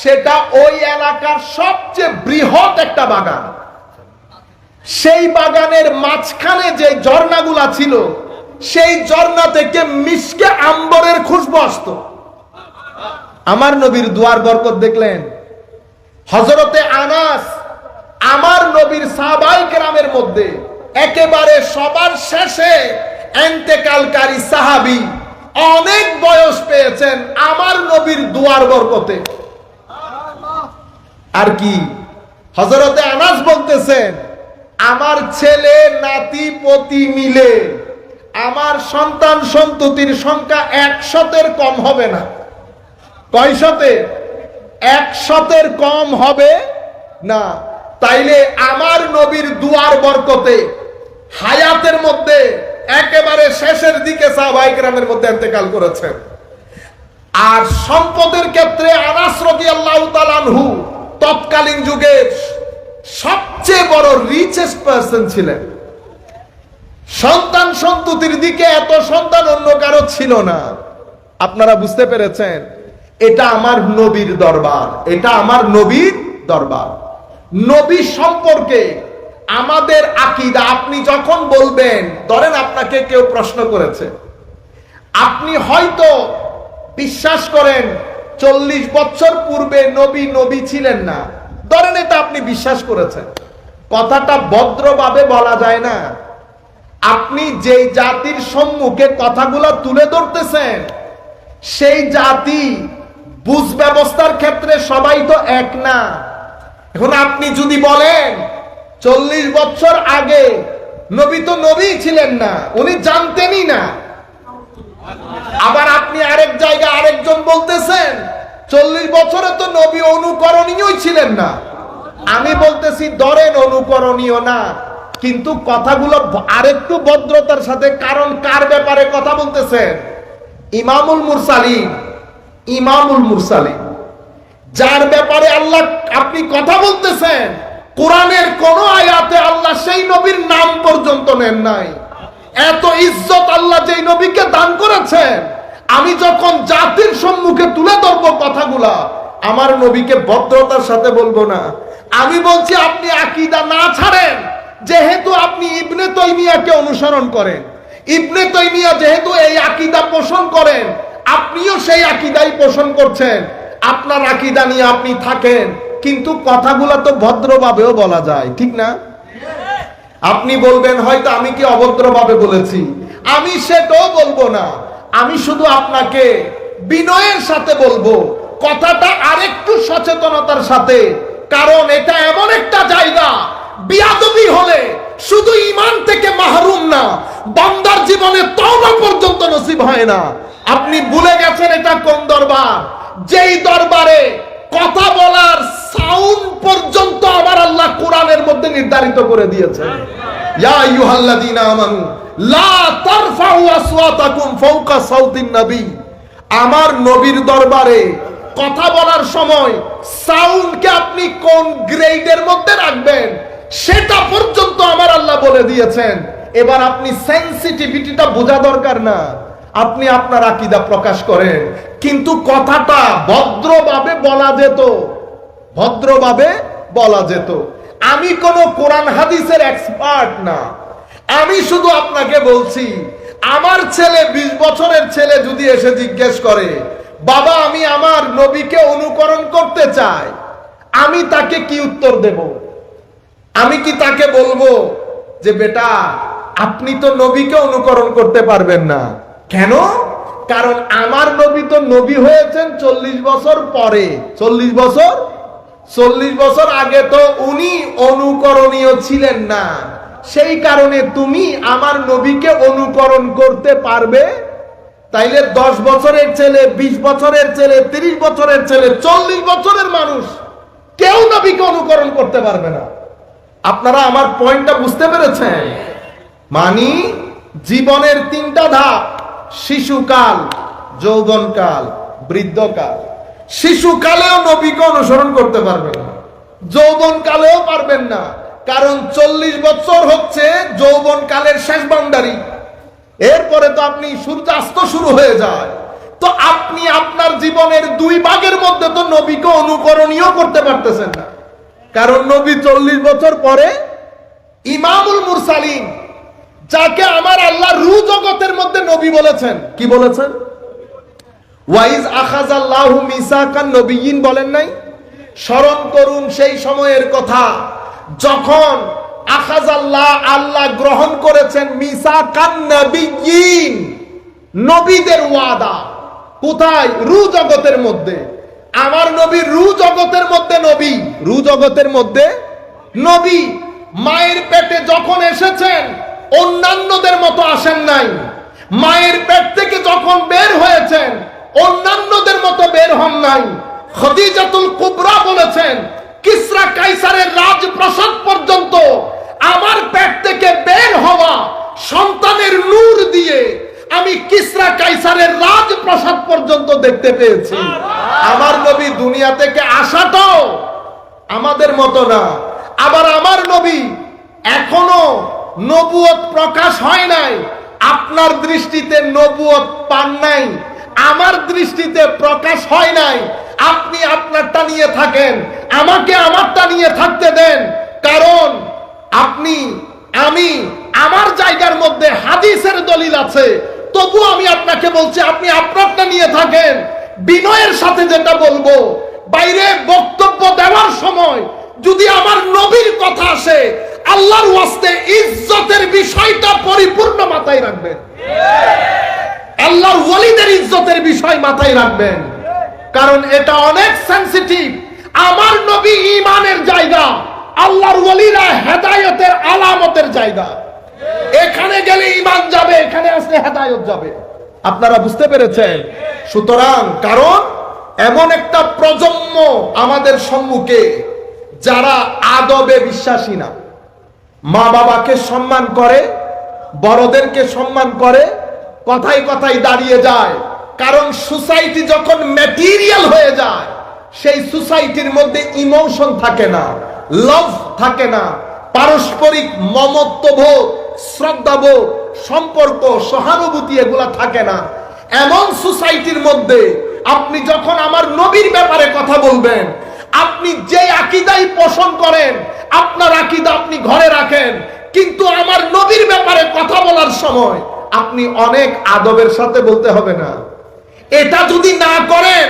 সেটা ওই এলাকার সবচেয়ে বৃহৎ একটা বাগান। সেই বাগানের মাঝখানে যে ঝর্ণাগুলা ছিল, সেই ঝর্ণা থেকে মিশকে আম্বরের খুশবু আসতো। আমার নবীর দুয়ার বরকত দেখলেন। হযরতে আনাস আমার নবীর সাহাবায়ে কেরামের মধ্যে একেবারে সবার শেষে ইন্তেকালকারী সাহাবী, অনেক বয়স পেয়েছেন আমার নবীর দুয়ার বরকতে। আর কি? হযরতে আনাস বলতেছেন, আমার ছেলে নাতি পতি মিলে আমার সন্তান সন্ততির সংখ্যা 100-এর কম হবে না। কয় শতে? 100-এর কম হবে না। তাইলে আমার নবীর দুয়ার বরকতে হায়াতের মধ্যে একেবারে শেষের দিকে সাহাবায়ে কেরামের মধ্যে ইন্তেকাল করেছেন। আর সম্পদের ক্ষেত্রে আনাস রাদিয়াল্লাহু তাআলা আনহু তৎকালীন যুগের সবচেয়ে বড় রিচেস্ট পারসন ছিলেন। সন্তান সন্ততির দিকে এত সন্তান অন্য কারো ছিল না। আপনারা বুঝতে পেরেছেন? এটা আমার নবীর দরবার, এটা আমার নবীর দরবার। নবী সম্পর্কে আমাদের আকীদা, আপনি যখন বলবেন, ধরেন আপনাকে কেউ প্রশ্ন করেছে, আপনি হয়তো বিশ্বাস করেন 40 বছর পূর্বে নবী নবী ছিলেন না, ধরেন এটা আপনি বিশ্বাস করেছেন, কথাটা ভদ্রভাবে বলা যায় না। আপনি যেই জাতির সম্মুখে কথাগুলা তুলে ধরতেছেন, সেই জাতি বুঝ ব্যবস্থার ক্ষেত্রে সবাই তো এক না। এখন আপনি যদি বলেন 40 বছর আগে নবী তো নবী ছিলেন না, উনি জানতেনই না, আবার আপনি আরেক জায়গায় আরেকজন বলতেছেন 40 বছরে তো নবী অনুকরণীয় ছিলেন না। আমি বলতেছি ধরেন অনুকরণীয় না, কিন্তু কথাগুলো আরেকটু ভদ্রতার সাথে, কারণ কার ব্যাপারে কথা বলতেছেন? ইমামুল মুরসালিন, যার ব্যাপারে আল্লাহ আপনি কথা বলতেছেন, কোরআনের কোন আয়াতে আল্লাহ সেই নবীর নাম পর্যন্ত নেন নাই। এত ইজ্জত আল্লাহ যেই নবীকে দান করেছেন, আমি যখন জাতির সম্মুখে তুলে ধরবো কথাগুলা, আমার নবীকে ভদ্রতার সাথে বলবো না। আমি বলছি আপনি আকীদা না ছাড়েন, যেহেতু আপনি ইবনে তাইমিয়াকে অনুসরণ করেন, ইবনে তাইমিয়া যেহেতু এই আকীদা পোষণ করেন, আপনিও সেই আকীদাই পোষণ করছেন, আপনার আকীদা নিয়ে আপনি থাকেন, কিন্তু কথাগুলো তো ভদ্রভাবেও বলা যায়, ঠিক না? আপনি বলবেন হয়তো আমি কি অভদ্রভাবে বলেছি, আমি সেটাও বলবো না, আমি শুধু আপনাকে বিনয়ের সাথে বলবো কথাটা আরেকটু সচেতনতার সাথে, কারণ এটা এমন একটা জায়গা, বিয়াদবি হলে শুধু ঈমান থেকে মাহরুম না, বান্দার জীবনে তওবা পর্যন্ত নসিব হয় না। আপনি ভুলে গেছেন এটা কোন দরবার, যেই দরবারে কথা বলার সাউন্ড পর্যন্ত আমার আল্লাহ কোরআনের মধ্যে নির্ধারিত করে দিয়েছেন। ইয়া আইয়ুহাল্লাযীনা আমানু লা তারফাউ আসওয়াতাকুম ফাওকা সাউতিন নবী, আমার নবীর দরবারে কথা বলার সময় সাউন্ডকে আপনি কোন গ্রেডের মধ্যে রাখবেন সেটা পর্যন্ত আমার আল্লাহ বলে দিয়েছেন। এবার আপনি সেনসিটিভিটিটা বোঝা দরকার না, আপনি আপনার আকীদা প্রকাশ করেন, কিন্তু কথাটা ভদ্রভাবে বলা যেত, ভদ্রভাবে বলা যেত। আমি কোন কোরআন হাদিসের এক্সপার্ট না, আমি শুধু আপনাকে বলছি, আমার ছেলে 20 বছরের ছেলে যদি এসে জিজ্ঞেস করে বাবা আমি আমার নবীকে অনুকরণ করতে চাই, আমি তাকে কি উত্তর দেব? আমি কি তাকে বলবো যে বেটা আপনি তো নবীকে অনুকরণ করতে পারবেন না? কেন? কারণ আমার নবী তো নবী হয়েছেন 40 বছর পরে। 40 বছর আগে তো উনি অনুকরণীয় ছিলেন না, সেই কারণে তুমি আমার নবীকে অনুকরণ করতে পারবে? তাইলে 10 বছরের ছেলে, 20 বছরের ছেলে, 30 বছরের ছেলে, 40 বছরের মানুষ কেউ নবীকে অনুকরণ করতে পারবে না। আপনারা আমার পয়েন্টটা বুঝতে পেরেছেন? মানে জীবনের 3টা ধাপ, শিশুকাল, যৌবনকাল, বৃদ্ধকাল। শিশুকালেও নবীকে অনুসরণ করতে পারবেন না, যৌবনকালেও পারবেন না, কারণ 40 বছর হচ্ছে যৌবনকালের শেষ বাউন্ডারি। এরপরে তো আপনি সূর্যাস্ত শুরু হয়ে যায়, তো আপনি আপনার জীবনের 2 ভাগের মধ্যে তো নবীকে অনুকরণীয় করতে পারতেছেন না, কারণ নবী 40 বছর পরে ইমামুল মুরসালিন, যাকে আমার আল্লাহ রু জগতের মধ্যে নবী বলেছেন, কি বলেছেন? ওয়াইজ আখাযাল্লাহু মিসাকান নবিয়্যিন বলেন নাই? স্মরণ করুন সেই সময়ের কথা যখন আখাযাল্লাহ আল্লাহ গ্রহণ করেছেন মিসাকান নবিয়্যিন, নবীদের ওয়াদা। কোথায়? রু জগতের মধ্যে। আমার নবী রু জগতের মধ্যে নবী, রু জগতের মধ্যে নবী। মায়ের পেটে যখন এসেছেন অন্যান্যদের মতো আসেন নাই, মায়ের পেট থেকে যখন বের হয়েছেন অন্যান্যদের মতো বের হন নাই। খদিজাতুল কুবরা বলেছেন কিসরা কাইসারের রাজপ্রাসাদ পর্যন্ত আমার পেট থেকে বের হওয়া সন্তানের নূর দিয়ে আমি কিসরা কাইসারের রাজপ্রাসাদ পর্যন্ত দেখতে পেয়েছি। আমার নবী দুনিয়া থেকে আসাটাও আমাদের মতো না। আবার আমার নবী এখনো নবুয়ত প্রকাশ হয় নাই, আপনার দৃষ্টিতে নবুয়ত পান নাই, আমার দৃষ্টিতে প্রকাশ হয় নাই। আপনি আপনারটা নিয়ে থাকেন, আমাকে আমারটা নিয়ে থাকতে দেন, কারণ আপনি আমি আমার জায়গার মধ্যে হাদিসের দলিল আছে, তবু আমি আপনাকে বলছি আপনি আপনারটা নিয়ে থাকেন। বিনয়ের সাথে যেটা বলবো, বাইরে বক্তব্য দেওয়ার সময় যদি আমার নবীর কথা আসে, আল্লাহর ওয়াস্তে ইজ্জতের বিষয়টা পরিপূর্ণ মাথায় রাখবেন। আল্লাহর ওয়ালিদের ইজ্জতের বিষয় মাথায় রাখবেন, কারণ এটা অনেক সেনসিটিভ। আমার নবী ঈমানের জায়গা, আল্লাহর ওয়ালিরা হেদায়েতের আলামতের জায়গা। এখানে গেলে ঈমান যাবে, এখানে আসলে হেদায়েত যাবে। আপনারা বুঝতে পেরেছেন? সুতরাং কারণ এমন একটা প্রজন্ম আমাদের সম্মুখে যারা আদবে বিশ্বাসী না, মা বাবাকে সম্মান করে, বড়দেরকে সম্মান করে, কথায় কথায় দাঁড়িয়ে যায়। কারণ সোসাইটি যখন ম্যাটেরিয়াল হয়ে যায়, সেই সোসাইটির মধ্যে ইমোশন থাকে না, লাভ থাকে না, পারস্পরিক মমত্ববোধ, শ্রদ্ধাবোধ, সম্পর্ক, সহানুভূতি এগুলা থাকে না। এমন সোসাইটির মধ্যে আপনি যখন আমার নবীর ব্যাপারে কথা বলবেন, আপনি যে আকীদাই পোষণ করেন, আপনার আকীদা আপনি ঘরে রাখেন, কিন্তু আমার নবীর ব্যাপারে কথা বলার সময় আপনি অনেক আদবের সাথে বলতে হবে না। এটা যদি না করেন,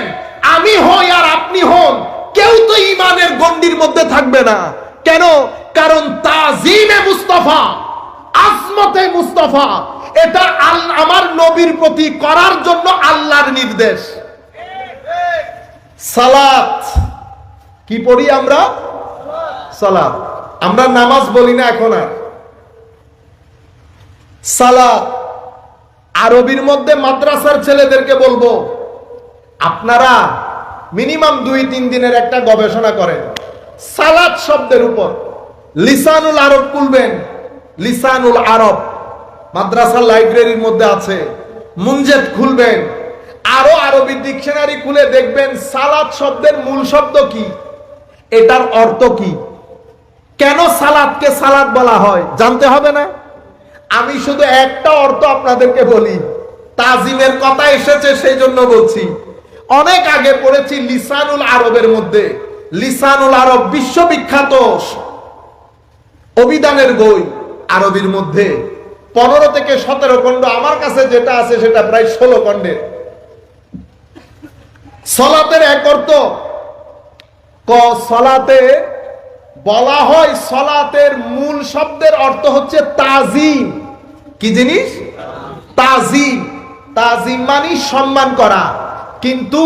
আমি হই আর আপনি হন, কেউ তো ঈমানের গণ্ডির মধ্যে থাকবে না। কেন? কারণ তাজিমে মুস্তাফা, আজমতে মুস্তাফা, এটা আমার নবীর প্রতি করার জন্য আল্লাহর নির্দেশ। সালাত কি পড়ি আমরা? সালাত। আমরা নামাজ বলি না এখন আর। সালাত আরবির মধ্যে মাদ্রাসার ছেলেদেরকে বলবো, আপনারা মিনিমাম 2-3 দিনের একটা গবেষণা করেন সালাত শব্দের উপর। লিসানুল আরব খুলবেন, লিসানুল আরব মাদ্রাসার লাইব্রেরির মধ্যে আছে, মুনজেদ খুলবেন, আরো আরবি ডিকশনারি খুলে দেখবেন সালাত শব্দের মূল শব্দ কি, এটার অর্থ কি, কেন সালাতকে সালাত বলা হয় জানতে হবে না? আমি শুধু একটা অর্থ আপনাদেরকে বলি, তাজিমের কথা এসেছে সেই জন্য বলছি। অনেক আগে পড়েছি লিসানুল আরবের মধ্যে, লিসানুল আরব বিশ্ববিখ্যাত অভিধানের বই, আরবির মধ্যে 15 থেকে 17 খণ্ড, আমার কাছে যেটা আছে সেটা প্রায় 16 খণ্ডের। সালাতের এক অর্থ, সলাতে বলা হয়, সলাতের মূল শব্দের অর্থ হচ্ছে তাজিম। কি জিনিস? তাজিম। তাজিম মানে সম্মান করা। কিন্তু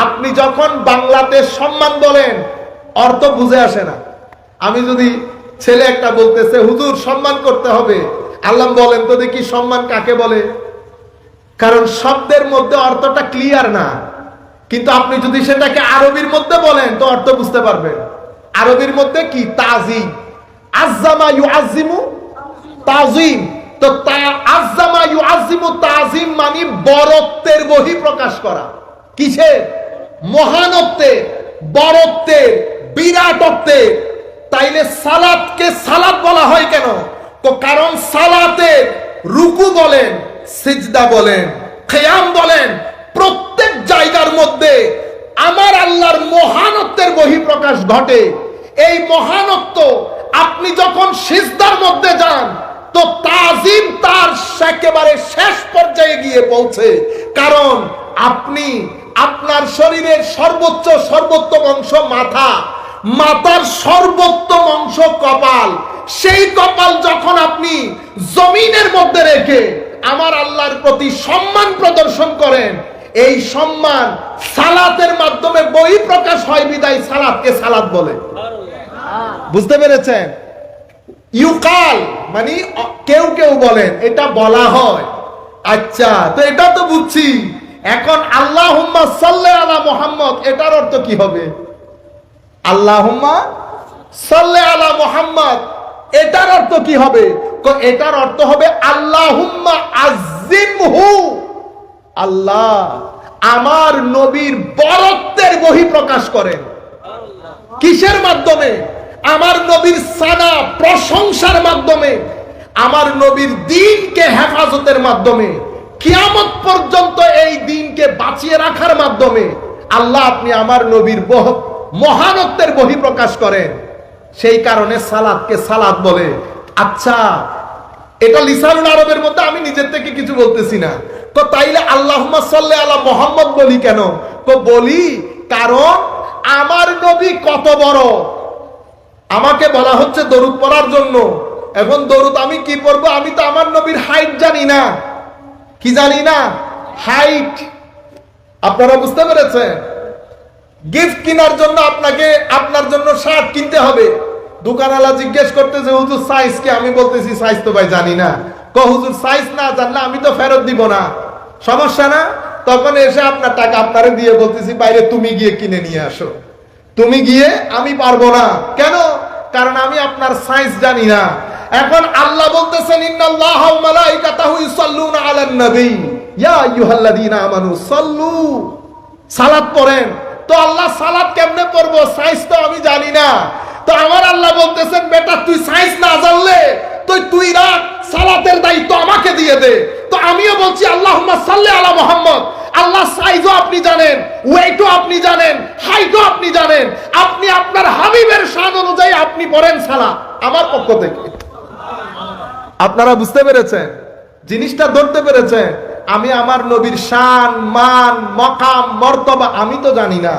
আপনি যখন বাংলাতে সম্মান বলেন, অর্থ বুঝে আসে না। আমি যদি ছেলে একটা বলতেছে হুজুর সম্মান করতে হবে, আল্লাহ বলেন তো দেখি সম্মান কাকে বলে? কারণ শব্দের মধ্যে অর্থটা ক্লিয়ার না। কিন্তু আপনি যদি সেটাকে আরবির মধ্যে বলেন তো অর্থ বুঝতে পারবেন। আরবির মধ্যে কি? তাজিম। আজ্জামা ইউআজ্জিমু তাজিম। তো আজ্জামা ইউআজ্জিমু তাজিম মানে বড়ত্বের বহিঃপ্রকাশ করা। কিসের? মহানত্বের, বড়ত্বের, বিরাটত্বের। তাইলে সালাতকে সালাত বলা হয় কেন? তো কারণ সালাতের রুকু বলেন, সিজদা বলেন, কিয়াম বলেন, প্রত্যেক জায়গার মধ্যে আমার আল্লাহর মহানত্বের বহিঃপ্রকাশ ঘটে। এই মহানত্ব আপনি যখন সিজদার মধ্যে যান তো তাজিম তার একেবারে শেষ পর্যায়ে গিয়ে পৌঁছে। কারণ আপনি আপনার শরীরের সর্বোত্তম অংশ মাথা, মাথার সর্বোত্তম অংশ কপাল। সেই কপাল যখন আপনি জমিনের মধ্যে রেখে আমার আল্লাহর প্রতি সম্মান প্রদর্শন করেন, এই সম্মান সালাতের মাধ্যমে বহিঃপ্রকাশ হয় বিদায় সালাতকে সালাত বলে। বুঝতে পেরেছেন? ইউকাল মানে কেউ কেউ বলেন, এটা বলা হয়। আচ্ছা, তো এটা তো বুঝছি। এখন আল্লাহুম্মা সাল্লি আলা মুহাম্মদ, এটার অর্থ কি হবে? আল্লাহুম্মা সাল্লি আলা মুহাম্মদ, এটার অর্থ কি হবে? এটার অর্থ হবে আল্লাহুম্মা আযিমহু, আল্লাহ আমার নবীর বরত্বের বহিঃপ্রকাশ করেন। কিসের মাধ্যমে? আমার নবীর সানা প্রশংসার মাধ্যমে, আমার নবীর দ্বীনকে হেফাজতের মাধ্যমে, কিয়ামত পর্যন্ত এই দ্বীনকে বাঁচিয়ে রাখার মাধ্যমে আল্লাহ আপনি আমার নবীর মহানত্বের বহিঃপ্রকাশ করেন। সেই কারণে সালাতকে সালাত বলে। আচ্ছা, এটা লিসানুল আরবের মধ্যে, আমি নিজের থেকে কিছু বলতেছি না। তো তাইলে আল্লাহুম্মা সাল্লি আলা মুহাম্মদ বলি কেন? তো বলি কারণ আমার নবী কত বড়, আমাকে বলা হচ্ছে দরুদ পড়ার জন্য। এখন দরুদ আমি কি পড়বো? আমি তো আমার নবীর হাইট জানি না। কি জানি না? হাইট। আপনারা বুঝতে পেরেছেন? গিফট কেনার জন্য আপনাকে আপনার জন্য শার্ট কিনতে হবে। দোকানওয়ালা জিজ্ঞেস করতে যে হুজুর সাইজ কি? আমি বলতেছি সাইজ তো ভাই জানি না। হুজুর সাইজ না জানলে আমি তো ফেরত দিব না, সমস্যা না? তখন এসে আপনার টাকা আপনারে দিয়ে বলতেছি বাইরে তুমি গিয়ে কিনে নিয়ে আসো। তুমি গিয়ে, আমি পারবো না। কেন? কারণ আমি আপনার সাইজ জানি না। এখন আল্লাহ বলতেছেন ইন্নাল্লাহা ওয়া মালাইকাতাহু ইউসাল্লুনা আলান নবী ইয়া আইয়ুহাল্লাযীনা আমানু সাল্লু, সালাত পড়েন। তো আল্লাহ সালাত কেমনে পড়বো? সাইজ তো আমি জানি না। তো আমার আল্লাহ বলতেছেন বেটা তুই সাইজ না জানলে তুই রাখ, সালাতের দায়িত্ব আমাকে দিয়ে দে। তো আমিও বলছি আল্লাহুম্মা সাল্লি আলা মুহাম্মদ। আল্লাহ সাইজও আপনি জানেন, ওয়েটও আপনি জানেন, হাইটও আপনি জানেন। আপনি আপনার হাবিবের শান অনুযায়ী আপনি পড়েন সালাত আমার পক্ষ থেকে। আপনারা বুঝতে পেরেছেন? জিনিসটা ধরতে পেরেছেন? আমি আমার নবীর শান, মান, মকাম, মর্তবা আমি তো জানি না।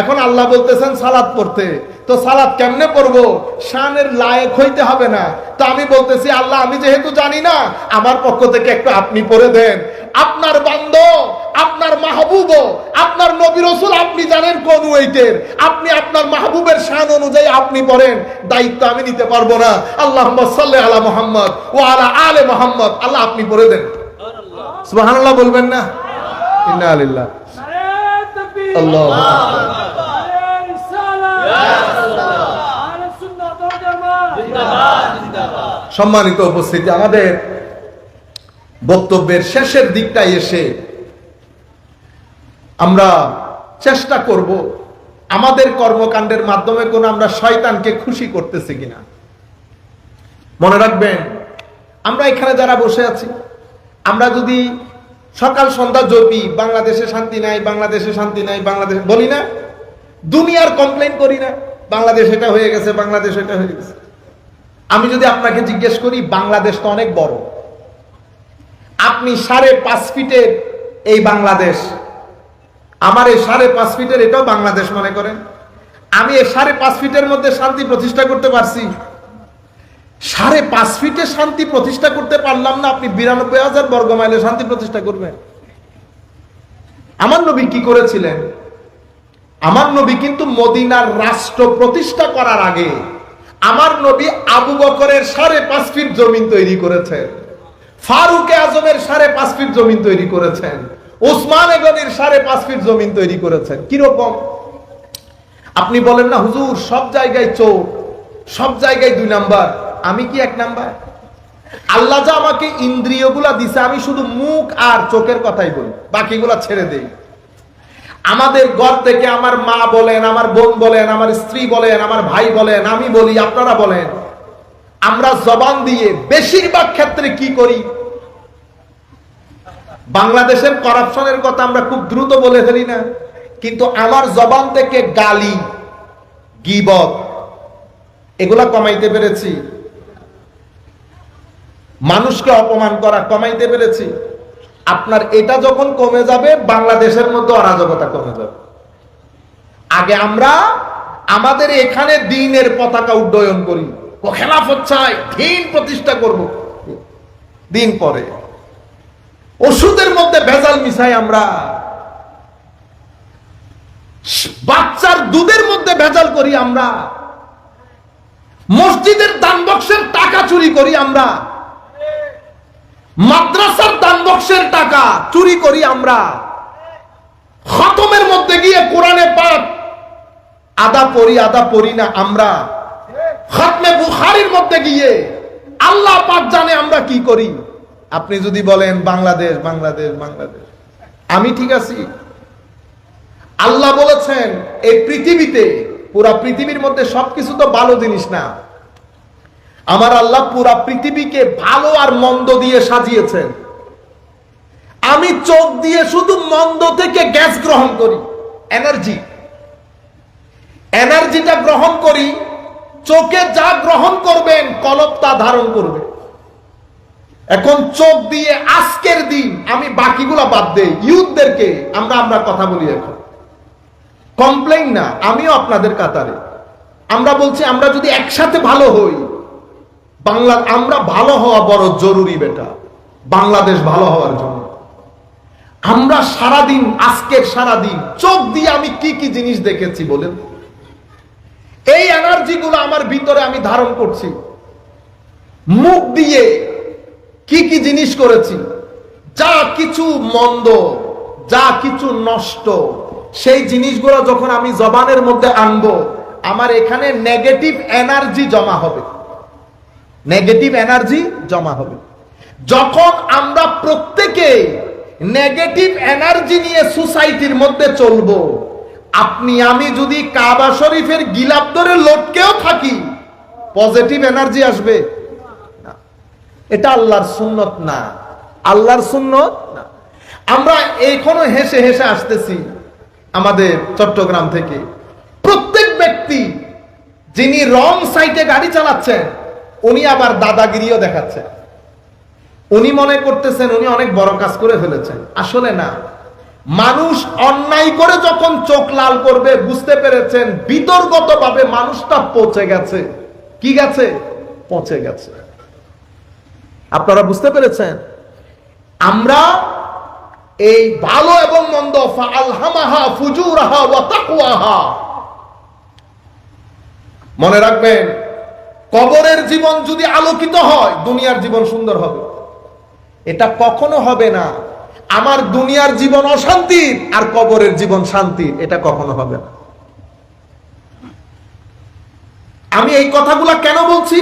এখন আল্লাহ বলতেছেন সালাত পড়তে। তো সালাত কেমনে পড়বো? শানের লায়েক হইতে হবে না? তো আমি বলতেছি আল্লাহ আমি যেহেতু জানি না, আমার পক্ষ থেকে একটু আপনি পড়ে দেন। আপনার বান্দা, আপনার মাহবুব, আপনার নবী রাসূল আপনি জানেন কোন ওয়েটের, আপনি আপনার মাহবুবের শান অনুযায়ী আপনি পড়েন। দায়িত্ব আমি নিতে পারবো না। আল্লাহুম্মা সাল্লি আলা মুহাম্মদ ওয়া আলা আলে মুহাম্মদ। আল্লাহ আপনি পড়ে দেন। সুবহানাল্লাহ বলবেন না? ইন্না লিল্লাহ আল্লাহু আকবার। সম্মানিত উপস্থিতি, আমাদের বক্তব্যের শেষের দিকটায় এসে আমরা চেষ্টা করব আমাদের কর্মকাণ্ডের মাধ্যমে কোন আমরা শয়তানকে খুশি করতেছি কিনা। মনে রাখবেন, আমরা এখানে যারা বসে আছি, আমরা যদি সকাল সন্ধ্যা জপি বাংলাদেশে শান্তি নাই, বাংলাদেশে শান্তি নাই, বাংলাদেশ বলি না, দুনিয়ার কমপ্লেইন করি না, বাংলাদেশ এটা হয়ে গেছে, বাংলাদেশ এটা হয়ে গেছে। আমি যদি আপনাকে জিজ্ঞেস করি বাংলাদেশ তো অনেক বড়, আপনি 5.5 ফিটের এই বাংলাদেশ, আমার এই 5.5 ফিটের এটাও বাংলাদেশ মনে করেন, আমি এই 5.5 ফিটের মধ্যে শান্তি প্রতিষ্ঠা করতে পারছি? 5.5 ফিটে শান্তি প্রতিষ্ঠা করতে পারলাম না, আপনি 92,000 বর্গ মাইলে শান্তি প্রতিষ্ঠা করবেন? আমার নবী কি করেছিলেন? আমার নবী কিন্তু মদিনার রাষ্ট্র প্রতিষ্ঠা করার আগে আমার নবী আবু বকরের 5.5 ফিট জমিন তৈরি করেছেন, ফারুক আজমের 5.5 ফিট জমিন তৈরি করেছেন, ওসমান গনির 5.5 ফিট জমিন তৈরি করেছেন। কিরকম? আপনি বলেন না হুজুর সব জায়গায় চোর, সব জায়গায় 2 নাম্বার, আমি কি 1 নাম্বার? আল্লাহ যা আমাকে ইন্দ্রিয়গুলা দিছে, আমি শুধু মুখ আর চোখের কথাই বলি, বাকিগুলা ছেড়ে দেই। আমাদের ঘর থেকে আমার মা বলেন, আমার বোন বলেন, আমার স্ত্রী বলেন, আমার ভাই বলেন, আমি বলি, আপনারা বলেন, আমরা জবান দিয়ে বেশিরভাগ ক্ষেত্রে কি করি? বাংলাদেশের করাপশনের কথা আমরা খুব দ্রুত বলে ফেলি না, কিন্তু আমার জবান থেকে গালি, গীবত এগুলা কমাইতে পেরেছি, মানুষকে অপমান করা কমাইতে পেরেছি। আপনার এটা যখন কমে যাবে, বাংলাদেশের মধ্যে অরাজকতা কমে যাবে। আগে আমরা আমাদের এখানে দ্বীনের পতাকা উড্ডয়ন করি, ও খেলাফত চাই, দ্বীন প্রতিষ্ঠা করব, দিন পরে ওষুধের মধ্যে ভেজাল মিশাই, আমরা বাচ্চার দুধের মধ্যে ভেজাল করি, আমরা মসজিদের দান বক্সের টাকা চুরি করি, আমরা মাদ্রাসার দান বক্সের টাকা চুরি করি, আমরা খতমের মধ্যে গিয়ে কোরআনে পাক আদা পড়ি না, আমরা খতমে বুখারীর মধ্যে গিয়ে আল্লাহ পাক জানে আমরা কি করি। আপনি যদি বলেন বাংলাদেশ বাংলাদেশ বাংলাদেশ, আমি ঠিক আছি? আল্লাহ বলেছেন এই পৃথিবীতে, পুরা পৃথিবীর মধ্যে সবকিছু তো ভালো জিনিস না, আমার আল্লাহ পুরা পৃথিবীকে ভালো আর মন্দ দিয়ে সাজিয়েছেন। আমি চোখ দিয়ে শুধু মন্দ থেকে গ্যাস গ্রহণ করি, এনার্জিটা গ্রহণ করি। চোখে যা গ্রহণ করবেন কলব তা ধারণ করবে। এখন চোখ দিয়ে আজকের দিন, আমি বাকিগুলা বাদ দেই, ইউথদেরকে আমরা কথা বলি, এখন কমপ্লেইন না, আমিও আপনাদের কাতারে। আমরা বলছি আমরা যদি একসাথে ভালো হই, আমরা ভালো হওয়া বড় জরুরি বেটা, বাংলাদেশ ভালো হওয়ার জন্য। আমরা সারাদিন, আজকের সারাদিন চোখ দিয়ে আমি কি কি জিনিস দেখেছি বলেন। এই এনার্জি গুলো আমার ভিতরে আমি ধারণ করছি, মুখ দিয়ে কি কি জিনিস করেছি, যা কিছু মন্দ, যা কিছু নষ্ট, সেই জিনিসগুলো যখন আমি জবানের মধ্যে আনবো, আমার এখানে নেগেটিভ এনার্জি জমা হবে, নেগেটিভ এনার্জি জমা হবে। যখন আমরা প্রত্যেকে নেগেটিভ এনার্জি নিয়ে সোসাইটির মধ্যে চলবো, আপনি আমি যদি কাবা শরীফের গিলাফ ধরে লটকেও থাকি, পজিটিভ এনার্জি আসবে না। এটা আল্লাহর সুন্নত না, আল্লাহর সুন্নত না। আমরা এখনো হেসে হেসে আসতেছি আমাদের চট্টগ্রাম থেকে। প্রত্যেক ব্যক্তি যিনি রং সাইডে গাড়ি চালাচ্ছেন, উনি আবার দাদাগিরিও দেখাচ্ছেন। উনি মনে করতেছেন উনি অনেক বড় কাজ করে ফেলেছেন, আসলে না। মানুষ অন্যায় করে যখন চোখ লাল করবে, বুঝতে পেরেছেন বিতর্কতভাবে মানুষটা পচে গেছে। কি গেছে? পচে গেছে। আপনারা বুঝতে পেরেছেন? আমরা এই ভালো এবং মন্দ, ফাআলহামাহা ফুজুরাহা ওয়া তাকওয়াহা, মনে রাখবেন, কবরের জীবন যদি আলোকিত হয়, দুনিয়ার জীবন সুন্দর হবে। এটা কখনো হবে না আমার দুনিয়ার জীবন অশান্তির আর কবরের জীবন শান্তির, এটা কখনো হবে না। আমি এই কথাগুলা কেন বলছি?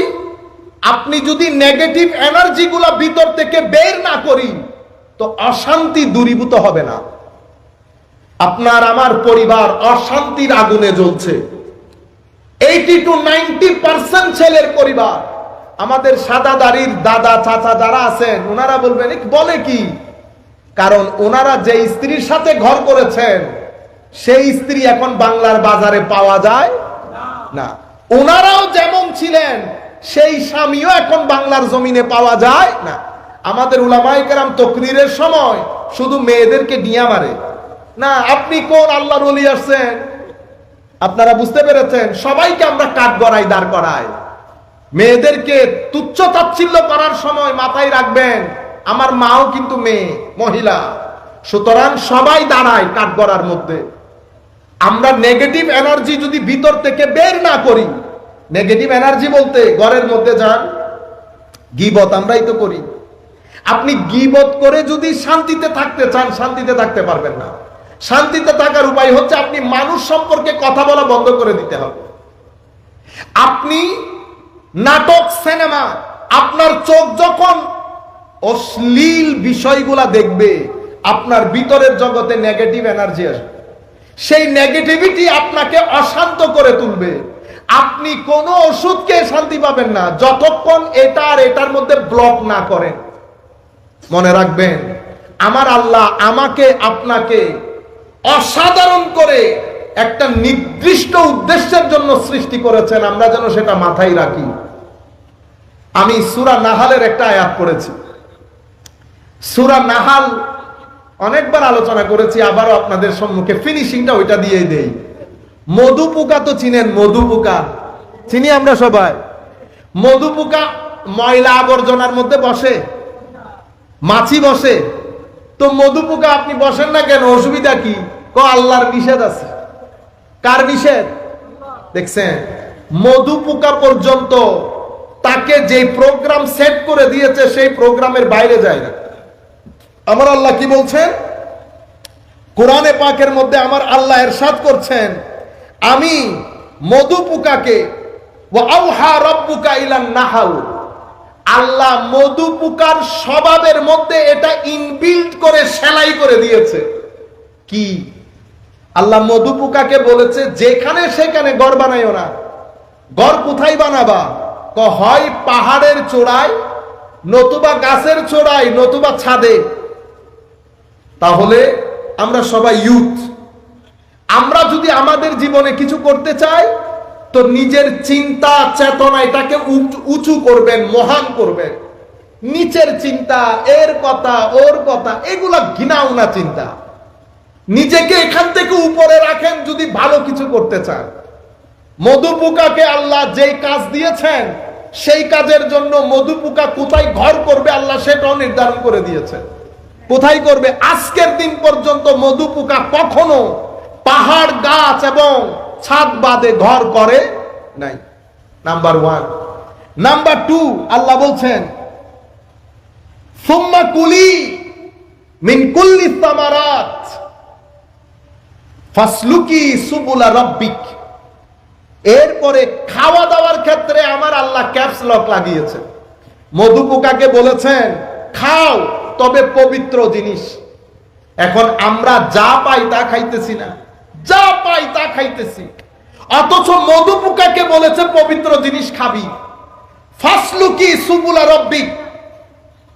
আপনি যদি নেগেটিভ এনার্জি গুলা ভিতর থেকে বের না করি, তো অশান্তি দূরীভূত হবে না। আপনার আমার পরিবার অশান্তির আগুনে জ্বলছে। 80 to 90% ছেলের পরিবার, আমাদের সাদা দাড়ির দাদা চাচা যারা আছেন, ওনারা বলবেন বলে কি, কারণ ওনারা যে স্ত্রীর সাথে ঘর করেছেন, সেই স্ত্রী এখন বাংলার বাজারে পাওয়া যায় না। ওনারাও যেমন ছিলেন, সেই স্বামীও এখন বাংলার জমিনে পাওয়া যায় না। আমাদের উলামায়ে কেরাম তাকরীরের সময় শুধু মেয়েদেরকে ডিয়া মারে না। আপনি কোন আল্লাহর ওলি আসছেন? আপনারা বুঝতে পেরেছেন? সবাইকে আমরা কাঠ গড়াই, দাঁড় করাই। মেয়েদেরকে তুচ্ছ তাচ্ছিল্য করার সময় মাথায় রাখবেন, আমার মাও কিন্তু মেয়ে, মহিলা, সুতরাং সবাই দাঁড়ায় কাঠ গড়ার মধ্যে। আমরা নেগেটিভ এনার্জি যদি ভিতর থেকে বের না করি, নেগেটিভ এনার্জি বলতে ঘরের মধ্যে যান, গীবত আমরাই তো করি। আপনি গীবত করে যদি শান্তিতে থাকতে চান, শান্তিতে থাকতে পারবেন না। শান্তিতে থাকার উপায় হচ্ছে আপনি মানুষ সম্পর্কে কথা বলা বন্ধ করে দিতে হবে। আপনি নাটক, সিনেমা, আপনার চোখ যখন অশ্লীল বিষয়গুলা দেখবে, আপনার ভিতরের জগতে নেগেটিভ এনার্জি আসবে। সেই নেগেটিভিটি আপনাকে অশান্ত করে তুলবে। আপনি কোনো ওষুধকে শান্তি পাবেন না যতক্ষণ এটা আর এটার মধ্যে ব্লক না করেন। মনে রাখবেন, আমার আল্লাহ আমাকে আপনাকে অসাধারণ করে একটা নির্দিষ্ট উদ্দেশ্যের জন্য সৃষ্টি করেছেন, আমরা যেন সেটা মাথায় রাখি। আমি সূরা নাহালের একটা আয়াত পড়েছি। সূরা নাহাল অনেকবার আলোচনা করেছি, আবারও আপনাদের সম্মুখে ফিনিশিংটা ওইটা দিয়ে দেই। মধু পোকা তো চিনেন? মধু পোকা চিনি আমরা সবাই। মধু পোকা ময়লা আবর্জনার মধ্যে বসে, মাছি বসে। তো মধু পোকা আপনি বসেন না কেন? অসুবিধা কি? আল্লাহর নিষেধ আছে। কার নিষেধ? দেখছেন, মধু পোকা পর্যন্ত তাকে যে প্রোগ্রাম সেট করে দিয়েছে, সেই প্রোগ্রামের বাইরে যায় না। আমার আল্লাহ কি বলছেন কোরআনে পাকের মধ্যে? আমার আল্লাহ ইরশাদ করছেন, আমি মধু পোকাকে, ওয়া আওহা রাব্বুকা ইলান নাহাল, আল্লাহ মধু পোকার স্বভাবের মধ্যে এটা ইনবিল্ট করে সেলাই করে দিয়েছে। কি? আল্লাহ মধু পোকাকে বলেছে যেখানে সেখানে ঘর বানাইও না। ঘর কোথায় বানাবা? হয় পাহাড়ের চূড়ায়, নতুবা গাছের চূড়ায়, নতুবা ছাদে। তাহলে আমরা সবাই ইউথ, আমরা যদি আমাদের জীবনে কিছু করতে চাই, তো নিজের চিন্তা চেতনা এটাকে উঁচু করবেন, মহান করবেন। নিচের চিন্তা, এর কথা ওর কথা, এগুলা ঘৃণাওনা চিন্তা। নিজেকে এখান থেকে উপরে রাখেন যদি ভালো কিছু করতে চান। মধু পোকাকে আল্লাহ যেই কাজ দিয়েছেন সেই কাজের জন্য মধু পোকা কোথায় ঘর করবে আল্লাহ সেটাও নির্ধারণ করে দিয়েছেন। কোথায় করবে? আজকের দিন পর্যন্ত মধু পোকা কখনো পাহাড়, গাছ এবং ছাদ বাদে ঘর করে নাই। নাম্বার 1। নাম্বার 2, আল্লাহ বলছেন সুম্মা কুলি মিন কুল্লি সামারাত ফাসলুকি সুবুলা রাব্বিক। এরপরে খাওয়া দাওয়ার ক্ষেত্রে আমার আল্লাহ ক্যাপস লক লাগিয়েছেন। মধু পোকাকে বলেছেন খাও, তবে পবিত্র জিনিস। এখন আমরা যা পাই তা খাইতেছি না, যা পাই তা খাইতেছি, অথচ মধু পোকাকে বলেছে পবিত্র জিনিস খাবি। ফাসলুকি সুবুলা রাব্বিক,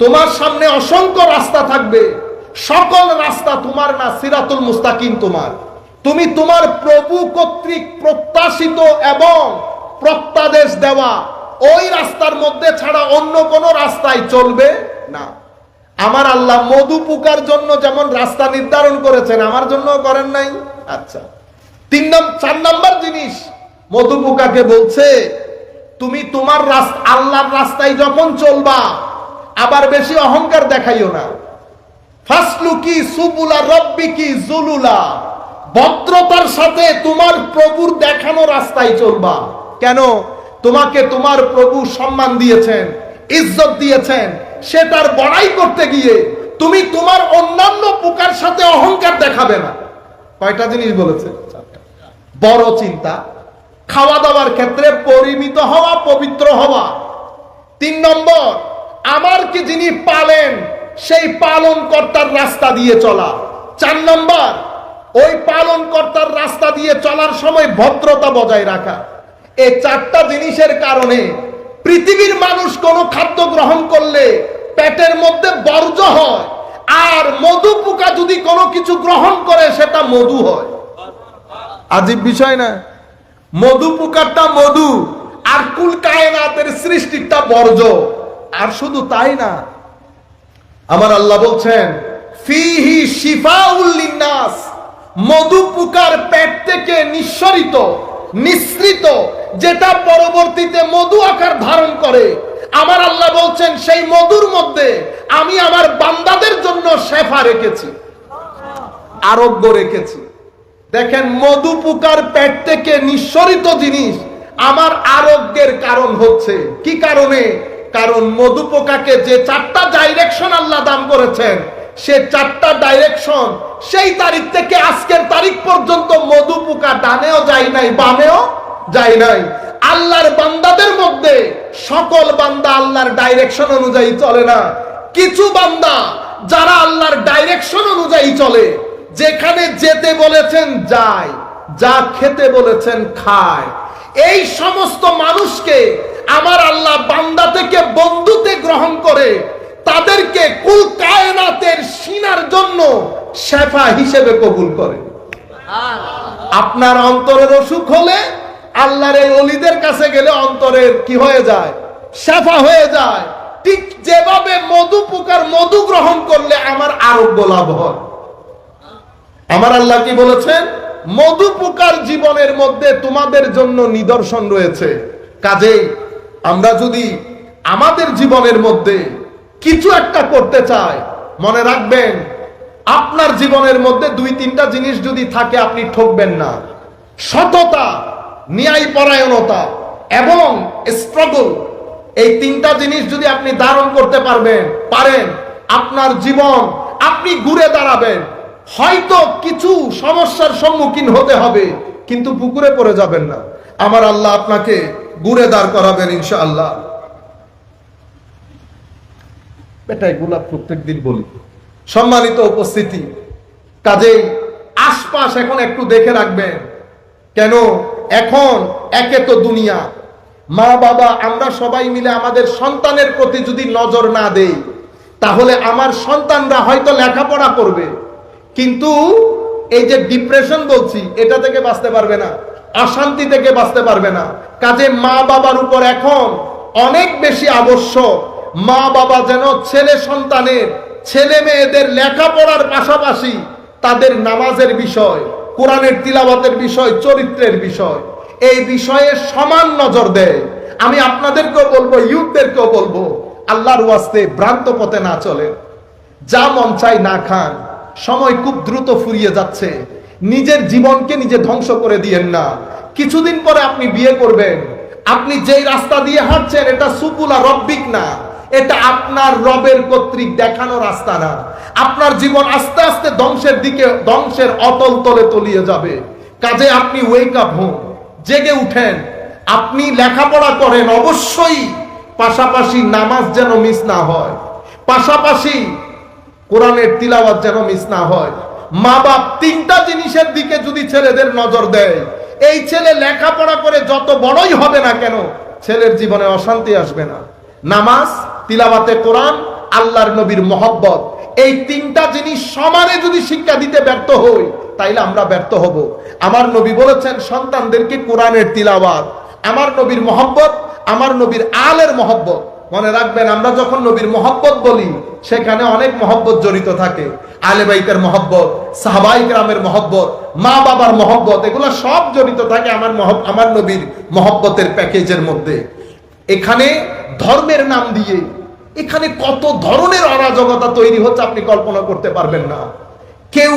তোমার সামনে অসংখ্য রাস্তা থাকবে, সকল রাস্তা তোমার না, সিরাতুল মুস্তাকিম তোমার। তুমি তোমার প্রভু কর্তৃক প্রত্যাশিত এবং প্রত্যাদেশ দেওয়া ওই রাস্তার মধ্যে ছাড়া অন্য কোন রাস্তায় চলবে না। আমার আল্লাহ মধু পোকার জন্য যেমন রাস্তা নির্ধারণ করেছেন, আমার জন্য করেন নাই? আচ্ছা, 4 নাম্বার জিনিস মধু পোকাকে বলছে তুমি তোমার আল্লাহর রাস্তায় যখন চলবা আবার বেশি অহংকার দেখাইও না। ফাসলুকি সুবুলা রাব্বিকি যুলুলা, ভদ্রতার সাথে তোমার প্রভুর দেখানো রাস্তায় চলবা। কেন? তোমাকে তোমার প্রভু সম্মান দিয়েছেন, ইজ্জত দিয়েছেন, সেটার বড়াই করতে গিয়ে তুমি তোমার অন্যান্য পোকার সাথে অহংকার দেখাবে না। কয়টা জিনিস বলেছে? বড় চিন্তা, খাওয়া দাওয়ার ক্ষেত্রে পরিমিত হওয়া, পবিত্র হওয়া। 3 নম্বর, আমার কি যিনি পালেন সেই পালন কর্তার রাস্তা দিয়ে চলা। 4 নম্বর, ওই পালন কর্তার রাস্তা দিয়ে চলার সময় ভদ্রতা বজায় রাখা। এই 4টা জিনিসের কারণে পৃথিবীর মানুষ কোন খাদ্য গ্রহণ করলে পেটের মধ্যে বর্জ্য হয়, আর মধু পোকা যদি কোনো কিছু গ্রহণ করে সেটা মধু হয়। আজীব বিষয় না? মধু পোকাটা মধু, আর কুল কায়নাতের সৃষ্টিটা বর্জ্য। আর শুধু তাই না, আমার আল্লাহ বলছেন ফিহি শিফাউল লিন্নাস, মধু পোকার পেট থেকে নিঃসৃত যেটা পরবর্তীতে মধু আকার ধারণ করে, আমার আল্লাহ বলছেন সেই মধুর মধ্যে আমি আমার বান্দাদের জন্য শেফা রেখেছি, আরোগ্য রেখেছি। দেখেন, মধু পোকার পেট থেকে নিঃসরিত জিনিস আমার আরোগ্যের কারণ হচ্ছে। কি কারণে? কারণ মধু পোকাকে যে 4টা ডাইরেকশন আল্লাহ দান করেছেন, সে 4টা ডাইরেকশন সেই তারিখ থেকে আজকের তারিখ পর্যন্ত মধু পোকা ডানেও যায় নাই, বামেও যায় নাই। আল্লাহর বান্দাদের মধ্যে সকল বান্দা আল্লাহর ডাইরেকশন অনুযায়ী চলে না। কিছু বান্দা যারা আল্লাহর ডাইরেকশন অনুযায়ী চলে, যেখানে যেতে বলেছেন যায়, যা খেতে বলেছেন খায়, এই সমস্ত মানুষকে আমার আল্লাহ বান্দা থেকে বন্ধুতে গ্রহণ করে তাদেরকে কুল কায়নাতের সিনার জন্য শেফা হিসেবে কবুল করে। আপনার অন্তরের অসুখ হলে আল্লাহর এই ওলিদের কাছে গেলে অন্তরের কি হয়ে যায়? শেফা হয়ে যায়। ঠিক যেভাবে মধু পোকার মধু গ্রহণ করলে আমার আরোগ্য লাভ হয়। আমার আল্লাহ কি বলেছেন? মধু পোকার জীবনের মধ্যে তোমাদের জন্য নিদর্শন রয়েছে। কাজেই আমরা যদি আমাদের জীবনের মধ্যে কিছু একটা করতে চাই, মনে রাখবেন আপনার জীবনের মধ্যে 2-3টা জিনিস যদি থাকে আপনি ঠকবেন না। সততা, ন্যায়পরায়ণতা এবং স্ট্রাগল, এই 3টা জিনিস যদি আপনি ধারণ করতে পারেন, আপনার জীবন আপনি ঘুরে দাঁড়াবেন। হয়তো কিছু সমস্যার সম্মুখীন হতে হবে, কিন্তু পুকুরে পড়ে যাবেন না। আমার আল্লাহ আপনাকে ঘুরে দাঁড় করাবেন ইনশাআল্লাহ। এটাই গোলাপ প্রত্যেকদিন বলি। সম্মানিত উপস্থিতি, কাজেই আশপাশ এখন একটু দেখে রাখবেন। কেন? এখন একে তো দুনিয়া, মা বাবা আমরা সবাই মিলে আমাদের সন্তানের প্রতি যদি নজর না দেই, তাহলে আমার সন্তানরা হয়তো লেখাপড়া করবে, কিন্তু এই যে ডিপ্রেশন বলছি, এটা থেকে বাঁচতে পারবে না, অশান্তি থেকে বাঁচতে পারবে না। কাজে মা বাবার উপর এখন অনেক বেশি আবশ্যক মা বাবা যেন ছেলে সন্তানের, ছেলে মেয়েদের লেখাপড়ার পাশাপাশি তাদের নামাজের বিষয়, কোরআনের তিলাওয়াতের বিষয়, চরিত্রের বিষয়, এই বিষয়ে সমান নজর দেয়। আমি আপনাদেরকেও বলবো, ইউথদেরকেও বলবো, আল্লাহর ওয়াস্তে ভ্রান্ত পথে না চলে, যা মন চাই না খান। সময় খুব দ্রুত ফুরিয়ে যাচ্ছে, নিজের জীবনকে নিজে ধ্বংস করে দিয়েন না। কিছুদিন পরে আপনি বিয়ে করবেন, আপনি যেই রাস্তা দিয়ে হাঁটছেন এটা সুকুলা রব্বিক না, এটা আপনার রবের কর্তৃক দেখানো রাস্তা না। আপনার জীবন আস্তে আস্তে ধ্বংসের দিকে, ধ্বংসের অতল তলে তলিয়ে যাবে। কাজে আপনি ওয়েক আপ হন, জেগে উঠেন, আপনি লেখাপড়া করেন, অবশ্যই পাশাপাশি নামাজ যেন মিস না হয়, পাশাপাশি কোরআনের তিলাওয়াত যেন মিস না হয়। মা বাপ তিনটা জিনিসের দিকে যদি ছেলেদের নজর দেয়, এই ছেলে লেখাপড়া করে যত বড়ই হবে না কেন, ছেলের জীবনে অশান্তি আসবে না। নামাজ, তিলাওয়াতে কোরআন, আল্লাহর নবীর মহব্বত, এই তিনটা জিনিস সমানে যদি শিক্ষা দিতে ব্যর্থ হই, তাইলে আমরা ব্যর্থ হব। আমার নবী বলেছেন সন্তানদেরকে কোরআনের তিলাওয়াত, আমার নবীর মহব্বত, আমার নবীর আলের মহব্বত। মনে রাখবেন, আমরা যখন নবীর মহব্বত বলি সেখানে অনেক মহব্বত জড়িত থাকে। আলে বাইতের মহব্বত, সাহাবায়ে কেরামের মহব্বত, মা বাবার মহব্বত, এগুলো সব জড়িত থাকে আমার নবীর মহব্বতের প্যাকেজের মধ্যে। এখানে ধর্মের নাম দিয়ে এখানে কত ধরনের অরাজকতা তৈরি হচ্ছে আপনি কল্পনা করতে পারবেন না। কেউ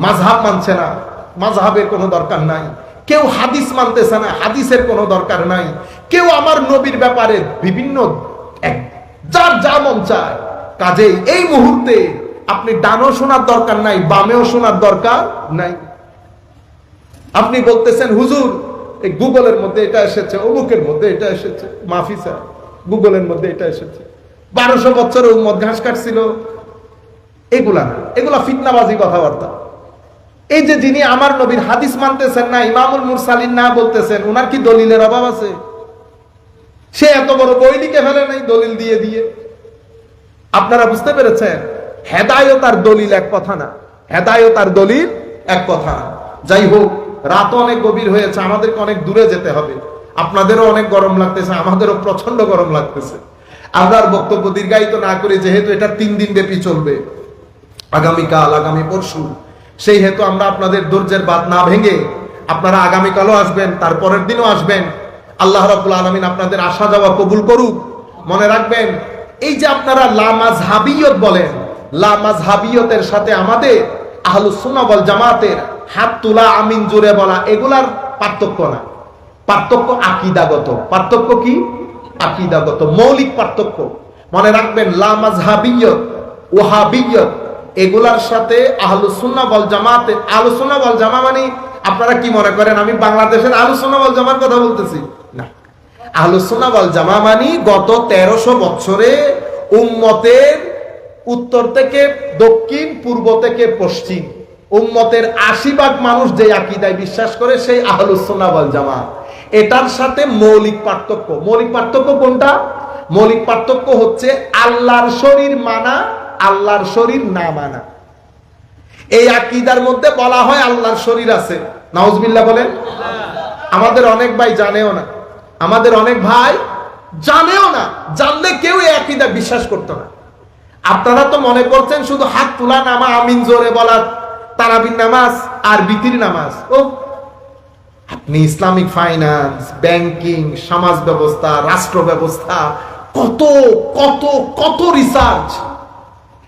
মাযহাব মানছে না, মাযহাবের কোনো দরকার নাই। কেউ হাদিস মানতেছে না, হাদিসের কোনো দরকার নাই। কেউ আমার নবীর ব্যাপারে বিভিন্ন, যার যা মন চায়। কাজেই এই মুহূর্তে আপনি ডানও শোনার দরকার নাই, বামেও শোনার দরকার নাই। আপনি বলতেছেন হুজুর এই গুগলের মধ্যে এটা এসেছে, অমুকের মধ্যে এটা এসেছে, মাফি স্যার গুগলের মধ্যে এটা এসেছে, 1200 বছরে উম্মত ঘাস কাটছিল, এগুলা না, এগুলা ফিতনাবাজি কথাবার্তা। এই যে যিনি আমার নবীর হাদিস মানতেছেন না, ইমামুল মুরসালিন না বলতেছেন, ওনার কি দলিলের অভাব আছে? সে এত বড় বই লিখে ফেলে নাই দলিল দিয়ে দিয়ে। আপনারা বুঝতে পেরেছেন, হেদায়েত আর দলিল এক কথা না, হেদায়েত আর দলিল এক কথা না। যাই হোক, রাত অনেক গভীর হয়েছে, আমাদেরকে অনেক দূরে যেতে হবে। আপনাদেরও অনেক গরম লাগতেছে, আমাদেরও প্রচন্ড গরম লাগতেছে। আমরা বক্তব্য দীর্ঘায়িত না করে, যেহেতু এটা 3 দিন ব্যাপী চলবে, আগামীকাল, আগামী পরশু, সেই হেতু আমরা আপনাদের ধৈর্যের বাঁধ না ভেঙে, আপনারা আগামীকালও আসবেন, তারপরের দিনও আসবেন। আল্লাহ রাব্বুল আলামিন আপনাদের আসা যাওয়া কবুল করুক। মনে রাখবেন, এই যে আপনারা লা মাযহাবিয়ত বলেন, লা মাযহাবিয়তের সাথে আমাদের আহলুস সুন্নাহ ওয়াল জামাতের হাত তোলা, আমিন জোরে বলা, এগুলার পার্থক্য না, পার্থক্য আকীদাগত। পার্থক্য কি? আকীদাগত, মৌলিক পার্থক্য। মনে রাখবেন, লা মাযহাবিয়ত, ওয়াহাবিয়ত, এগুলার সাথে আহলুস সুন্নাহ ওয়াল জামাতে, আহলুস সুন্নাহ ওয়াল জামা মানে আপনারা কি মনে করেন আমি বাংলাদেশের আহলুস সুন্নাহ ওয়াল জামার কথা বলতেছি? না, আহলুস সুন্নাহ ওয়াল জামা মানে গত 1300 বছরে উম্মতের উত্তর থেকে দক্ষিণ, পূর্ব থেকে পশ্চিম, উম্মতের 80% মানুষ যে আকীদায় বিশ্বাস করে, সেই আহলুস সুন্নাহ ওয়াল জামা। এটার সাথে মৌলিক পার্থক্য। মৌলিক পার্থক্য কোনটা? মৌলিক পার্থক্য হচ্ছে আল্লাহর শরীর মানা, আল্লাহর শরীর না মানা। এই আকীদার মধ্যে বলা হয় আল্লাহর শরীর আছে, নাউজুবিল্লাহ বলেন। আমাদের অনেক ভাই জানেও না, আমাদের অনেক ভাই জানেও না, জানলে কেউ এই আকীদা বিশ্বাস করতো না। আপনারা তো মনে করছেন শুধু হাত তোলা, নামা, আমিন জোরে বলা, তারাবির নামাজ আর বিতির নামাজ। ও, আপনি ইসলামিক ফাইন্যান্স, ব্যাংকিং, সমাজ ব্যবস্থা, রাষ্ট্র ব্যবস্থা, কত কত কত রিসার্চ,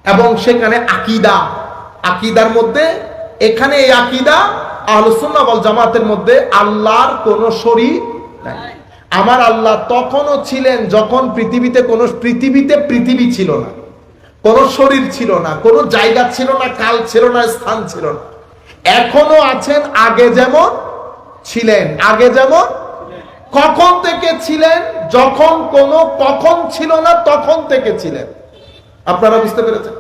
এবং সেখানে আকীদা, আকীদার মধ্যে এখানে এই আকীদা আহলুস সুন্নাহ ওয়াল জামাতের মধ্যে আল্লাহর কোন শরীক নাই। আমার আল্লাহ তখনও ছিলেন যখন পৃথিবীতে পৃথিবী ছিল না, কোন শরীর ছিল না, কোন জায়গা ছিল না, কাল ছিল না, স্থান ছিল না। এখনো আছেন, আগে যেমন ছিলেন, আগে যেমন। কখন থেকে ছিলেন? যখন কখন ছিল না, তখন থেকে ছিলেন। আপনারা বুঝতে পেরেছেন?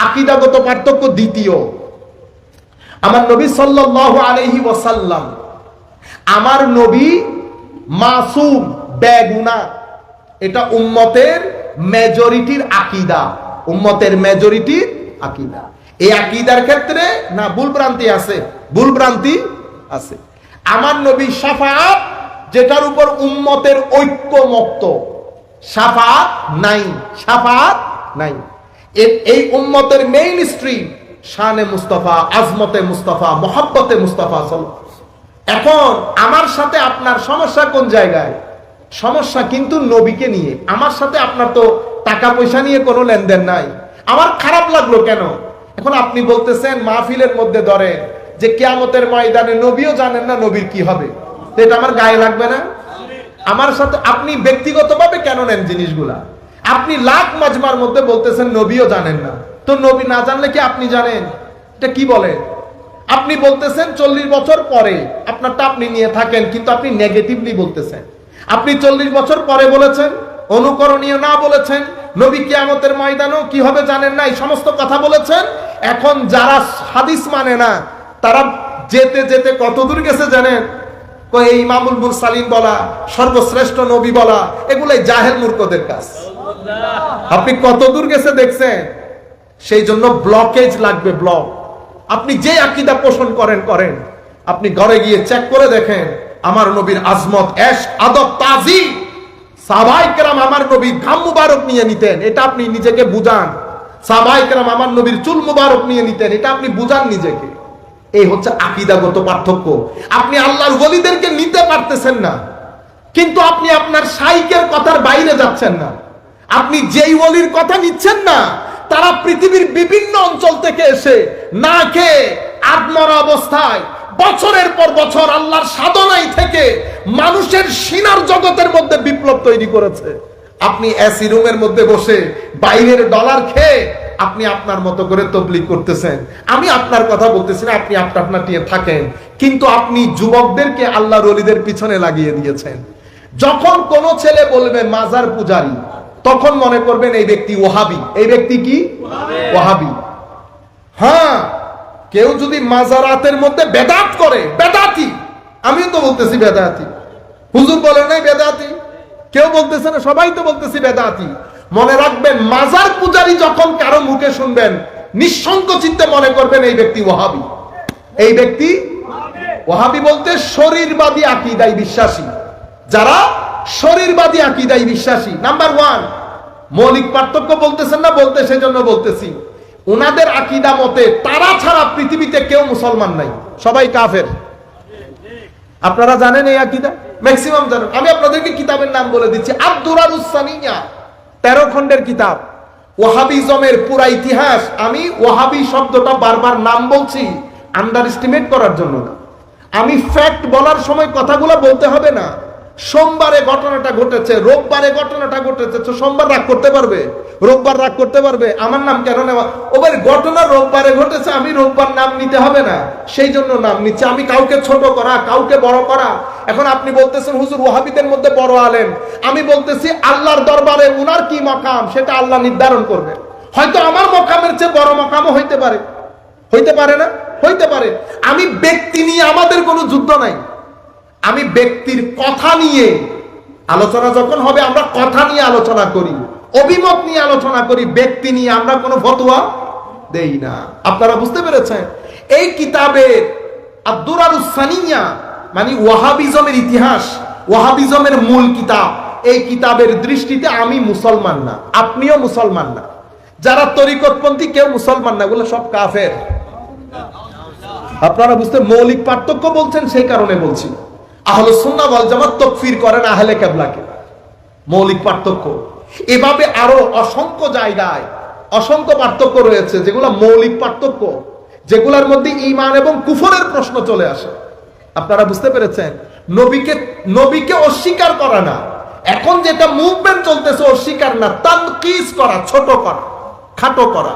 আকীদাগত পার্থক্য দ্বিতীয়। আমার নবী সাল্লাল্লাহু আলাইহি ওয়াসাল্লাম, আমার নবী মাসুম, বেগুনাহ। এটা উম্মতের মেজরিটির আকীদা, উম্মতের মেজরিটির আকীদা। এই আকীদার ক্ষেত্রে না ভুলভ্রান্তি আছে, ভুলভ্রান্তি আছে। আমার নবী শাফাআত, যেটার উপর উম্মতের ঐক্যমত্য, শাফাআত নাই, শাফাআত নাই। এই উম্মতের মেইন স্ট্রিম শানে মুস্তাফা, আজমতে মুস্তাফা, মোহাব্বতে মুস্তাফা। এখন আমার সাথে আপনার সমস্যা কোন জায়গায়? সমস্যা কিন্তু নবীকে নিয়ে। আমার সাথে আপনার তো টাকা পয়সা নিয়ে কোনো লেনদেন নাই। আমার খারাপ লাগলো কেন? এখন আপনি বলতেছেন মাহফিলের মধ্যে ধরে যে কিয়ামতের ময়দানে নবীও জানেন না নবীর কি হবে, এটা আমার গায়ে লাগবে না? আমার সাথে আপনি ব্যক্তিগতভাবে কেন নেন জিনিসগুলা? আপনি লাখ মাজমার মধ্যে বলতেছেন নবীও জানেন না, তো নবী না জানলে কি আপনি জানেন? এটা কি বলেন? আপনি বলতেছেন 40 বছর পরে, আপনারটা আপনি নিয়ে থাকেন, কিন্তু আপনি নেগেটিভলি বলতেছেন। আপনি 40 বছর পরে বলেছেন, অনুকরণীয় না বলেছেন, নবী কিয়ামতের ময়দানেও কি হবে জানেন না, এই সমস্ত কথা বলেছেন। এখন যারা হাদিস মানে না তারা যেতে যেতে কত দূর গেছে জানেন? এই ইমামুল মুরসালিন বলা, সর্বশ্রেষ্ঠ নবী বলা, এগুলাই জাহেল মূর্খদের কাজ। আপনি কত দূর গেছে দেখছেন? সেই জন্য ব্লকেজ লাগবে, ব্লক। আপনি যে আকীদা পোষণ করেন, আপনি ঘরে গিয়ে চেক করে দেখেন আমার নবীর আজমত, এশক, আদব, তাজিম। সাহাবায়ে কেরাম আমার নবীর ঘাম মুবারক নিয়ে নিতেন, এটা আপনি নিজেকে বুঝান। সাহাবায়ে কেরাম আমার নবীর চুল মুবারক নিয়ে নিতেন, এটা আপনি বুঝান নিজেকে। এই হচ্ছে আকীদাগত পার্থক্য। আপনি আল্লাহর ওলিদেরকে নিতে পারতেছেন না, কিন্তু আপনি আপনার শাইখের কথার বাইরে যাচ্ছেন না। আপনি যেই ওলির কথা নিচ্ছেন না, তারা পৃথিবীর বিভিন্ন অঞ্চল থেকে এসে না খেয়ে আত্মরা অবস্থায় বছরের পর বছর আল্লাহর সাধনায় থেকে মানুষের সিনার জগতের মধ্যে বিপ্লব তৈরি করেছে। আপনি এসি রুমের মধ্যে বসে বাইরের ডলার খেয়ে আপনি আপনার মতো করে তবলিগ করতেছেন। আমি আপনার কথা বলতেছি না, আপনি আপনার নিয়ে থাকেন, কিন্তু আপনি যুবকদেরকে আল্লাহর ওলিদের পিছনে লাগিয়ে দিয়েছেন। যখন কোন ছেলে বলবে মাজার পূজারী, তখন মনে করবেন এই ব্যক্তি ওহাবি। এই ব্যক্তি কি? ওহাবি। হ্যাঁ, কেউ যদি মাজারাতের মধ্যে বেদাত করে, বেদাতি। আমিও তো বলতেছি বেদাতি। হুজুর বলে নাই বেদাতি, কেউ বলতেছে না, সবাই তো বলতেছি বেদাতি। মনে রাখবেন, মাজার পূজারী যখন কারো মুখে শুনবেন, নিঃসংকোচিতে মনে করবেন এই ব্যক্তি ওহাবি। এই ব্যক্তি ওহাবি বলতে শরীরবাদী আকীদায় বিশ্বাসী। যারা শরীরবাদী আকীদায় বিশ্বাসী, নাম্বার 1। মৌলিক পার্থক্য বলতেছেন না, বলতে সেজন্য বলতেছি। উনাদের আকীদা মতে তারা ছাড়া পৃথিবীতে কেউ মুসলমান নাই, সবাই কাফের। আপনারা জানেন এই আকীদা? ম্যাক্সিমাম জানেন। আমি আপনাদেরকে কিতাবের নাম বলে দিচ্ছি। আদ-দুরারুস সানিয়া, 13 খণ্ডের কিতাব। ওয়াহাবিজমের পুরা ইতিহাস। আমি ওয়াহাবি শব্দটা বারবার নাম বলছি আন্ডার এস্টিমেট করার জন্য না। আমি ফ্যাক্ট বলার সময় কথাগুলো বলতে হবে না। সোমবারে ঘটনাটা ঘটেছে, রোববারে ঘটনাটা ঘটেছে, তো সোমবার রাগ করতে পারবে, রোববার রাগ করতে পারবে? আমার নাম কেন নেওয়া? ওবার ঘটনা রোববারে ঘটেছে, আমি রোববার নাম নিতে হবে না, সেই জন্য নাম নিচ্ছে। আমি কাউকে ছোট করা, কাউকে বড় করা। এখন আপনি বলতেছেন হুজুর ওয়াহাবিদের মধ্যে বড় আলেম, আমি বলতেছি আল্লাহর দরবারে উনার কি মাকাম সেটা আল্লাহ নির্ধারণ করবে। হয়তো আমার মাকামের চেয়ে বড় মাকামও হইতে পারে, হইতে পারে না? হইতে পারে। আমি ব্যক্তি নিয়ে আমাদের কোনো যুদ্ধ নাই। আমি ব্যক্তির কথা নিয়ে আলোচনা যখন হবে, আমরা কথা নিয়ে আলোচনা করি, অভিমত নিয়ে আলোচনা করি, ব্যক্তি নিয়ে আমরা কোনো ফতোয়া দেই না। আপনারা বুঝতে পেরেছেন? এই কিতাবের আদ-দুরারুস সানিয়া মানে ওয়াহাবিজমের ইতিহাস, ওয়াহাবিজমের মূল কিতাব। এই কিতাবের দৃষ্টিতে আমি মুসলমান না, আপনিও মুসলমান না, যারা তরিকতপন্থী কেউ মুসলমান না, এগুলো সব কাফের। আপনারা বুঝতে, মৌলিক পার্থক্য বলছেন সেই কারণে বলছি। আহলে সুন্নাহ ওয়াল জামাত তাকফির করেন আহলে কিবলাকে, মৌলিক পার্থক্য। এভাবে আরো অসংখ্য জায়গায় অসংখ্য পার্থক্য রয়েছে, যেগুলো মৌলিক পার্থক্য, যেগুলোর মধ্যে ঈমান এবং কুফরের প্রশ্ন চলে আসে। আপনারা বুঝতে পেরেছেন? নবীকে অস্বীকার করা না, এখন যেটা মুভমেন্ট চলতেছে অস্বীকার না, তানকিস করা, ছোট করা, খাটো করা।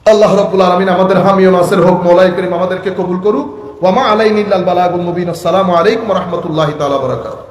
আল্লাহ রাব্বুল আলামিন আমাদের হামি ও নাসির হোক, মওলাই করিম আমাদেরকে কবুল করুক। ওয়া মা আলাইনা ইল্লাল বালাগুল মুবিন। আসসালামু আলাইকুম ওয়া রাহমাতুল্লাহি তাআলা ওয়া বারাকাতুহু।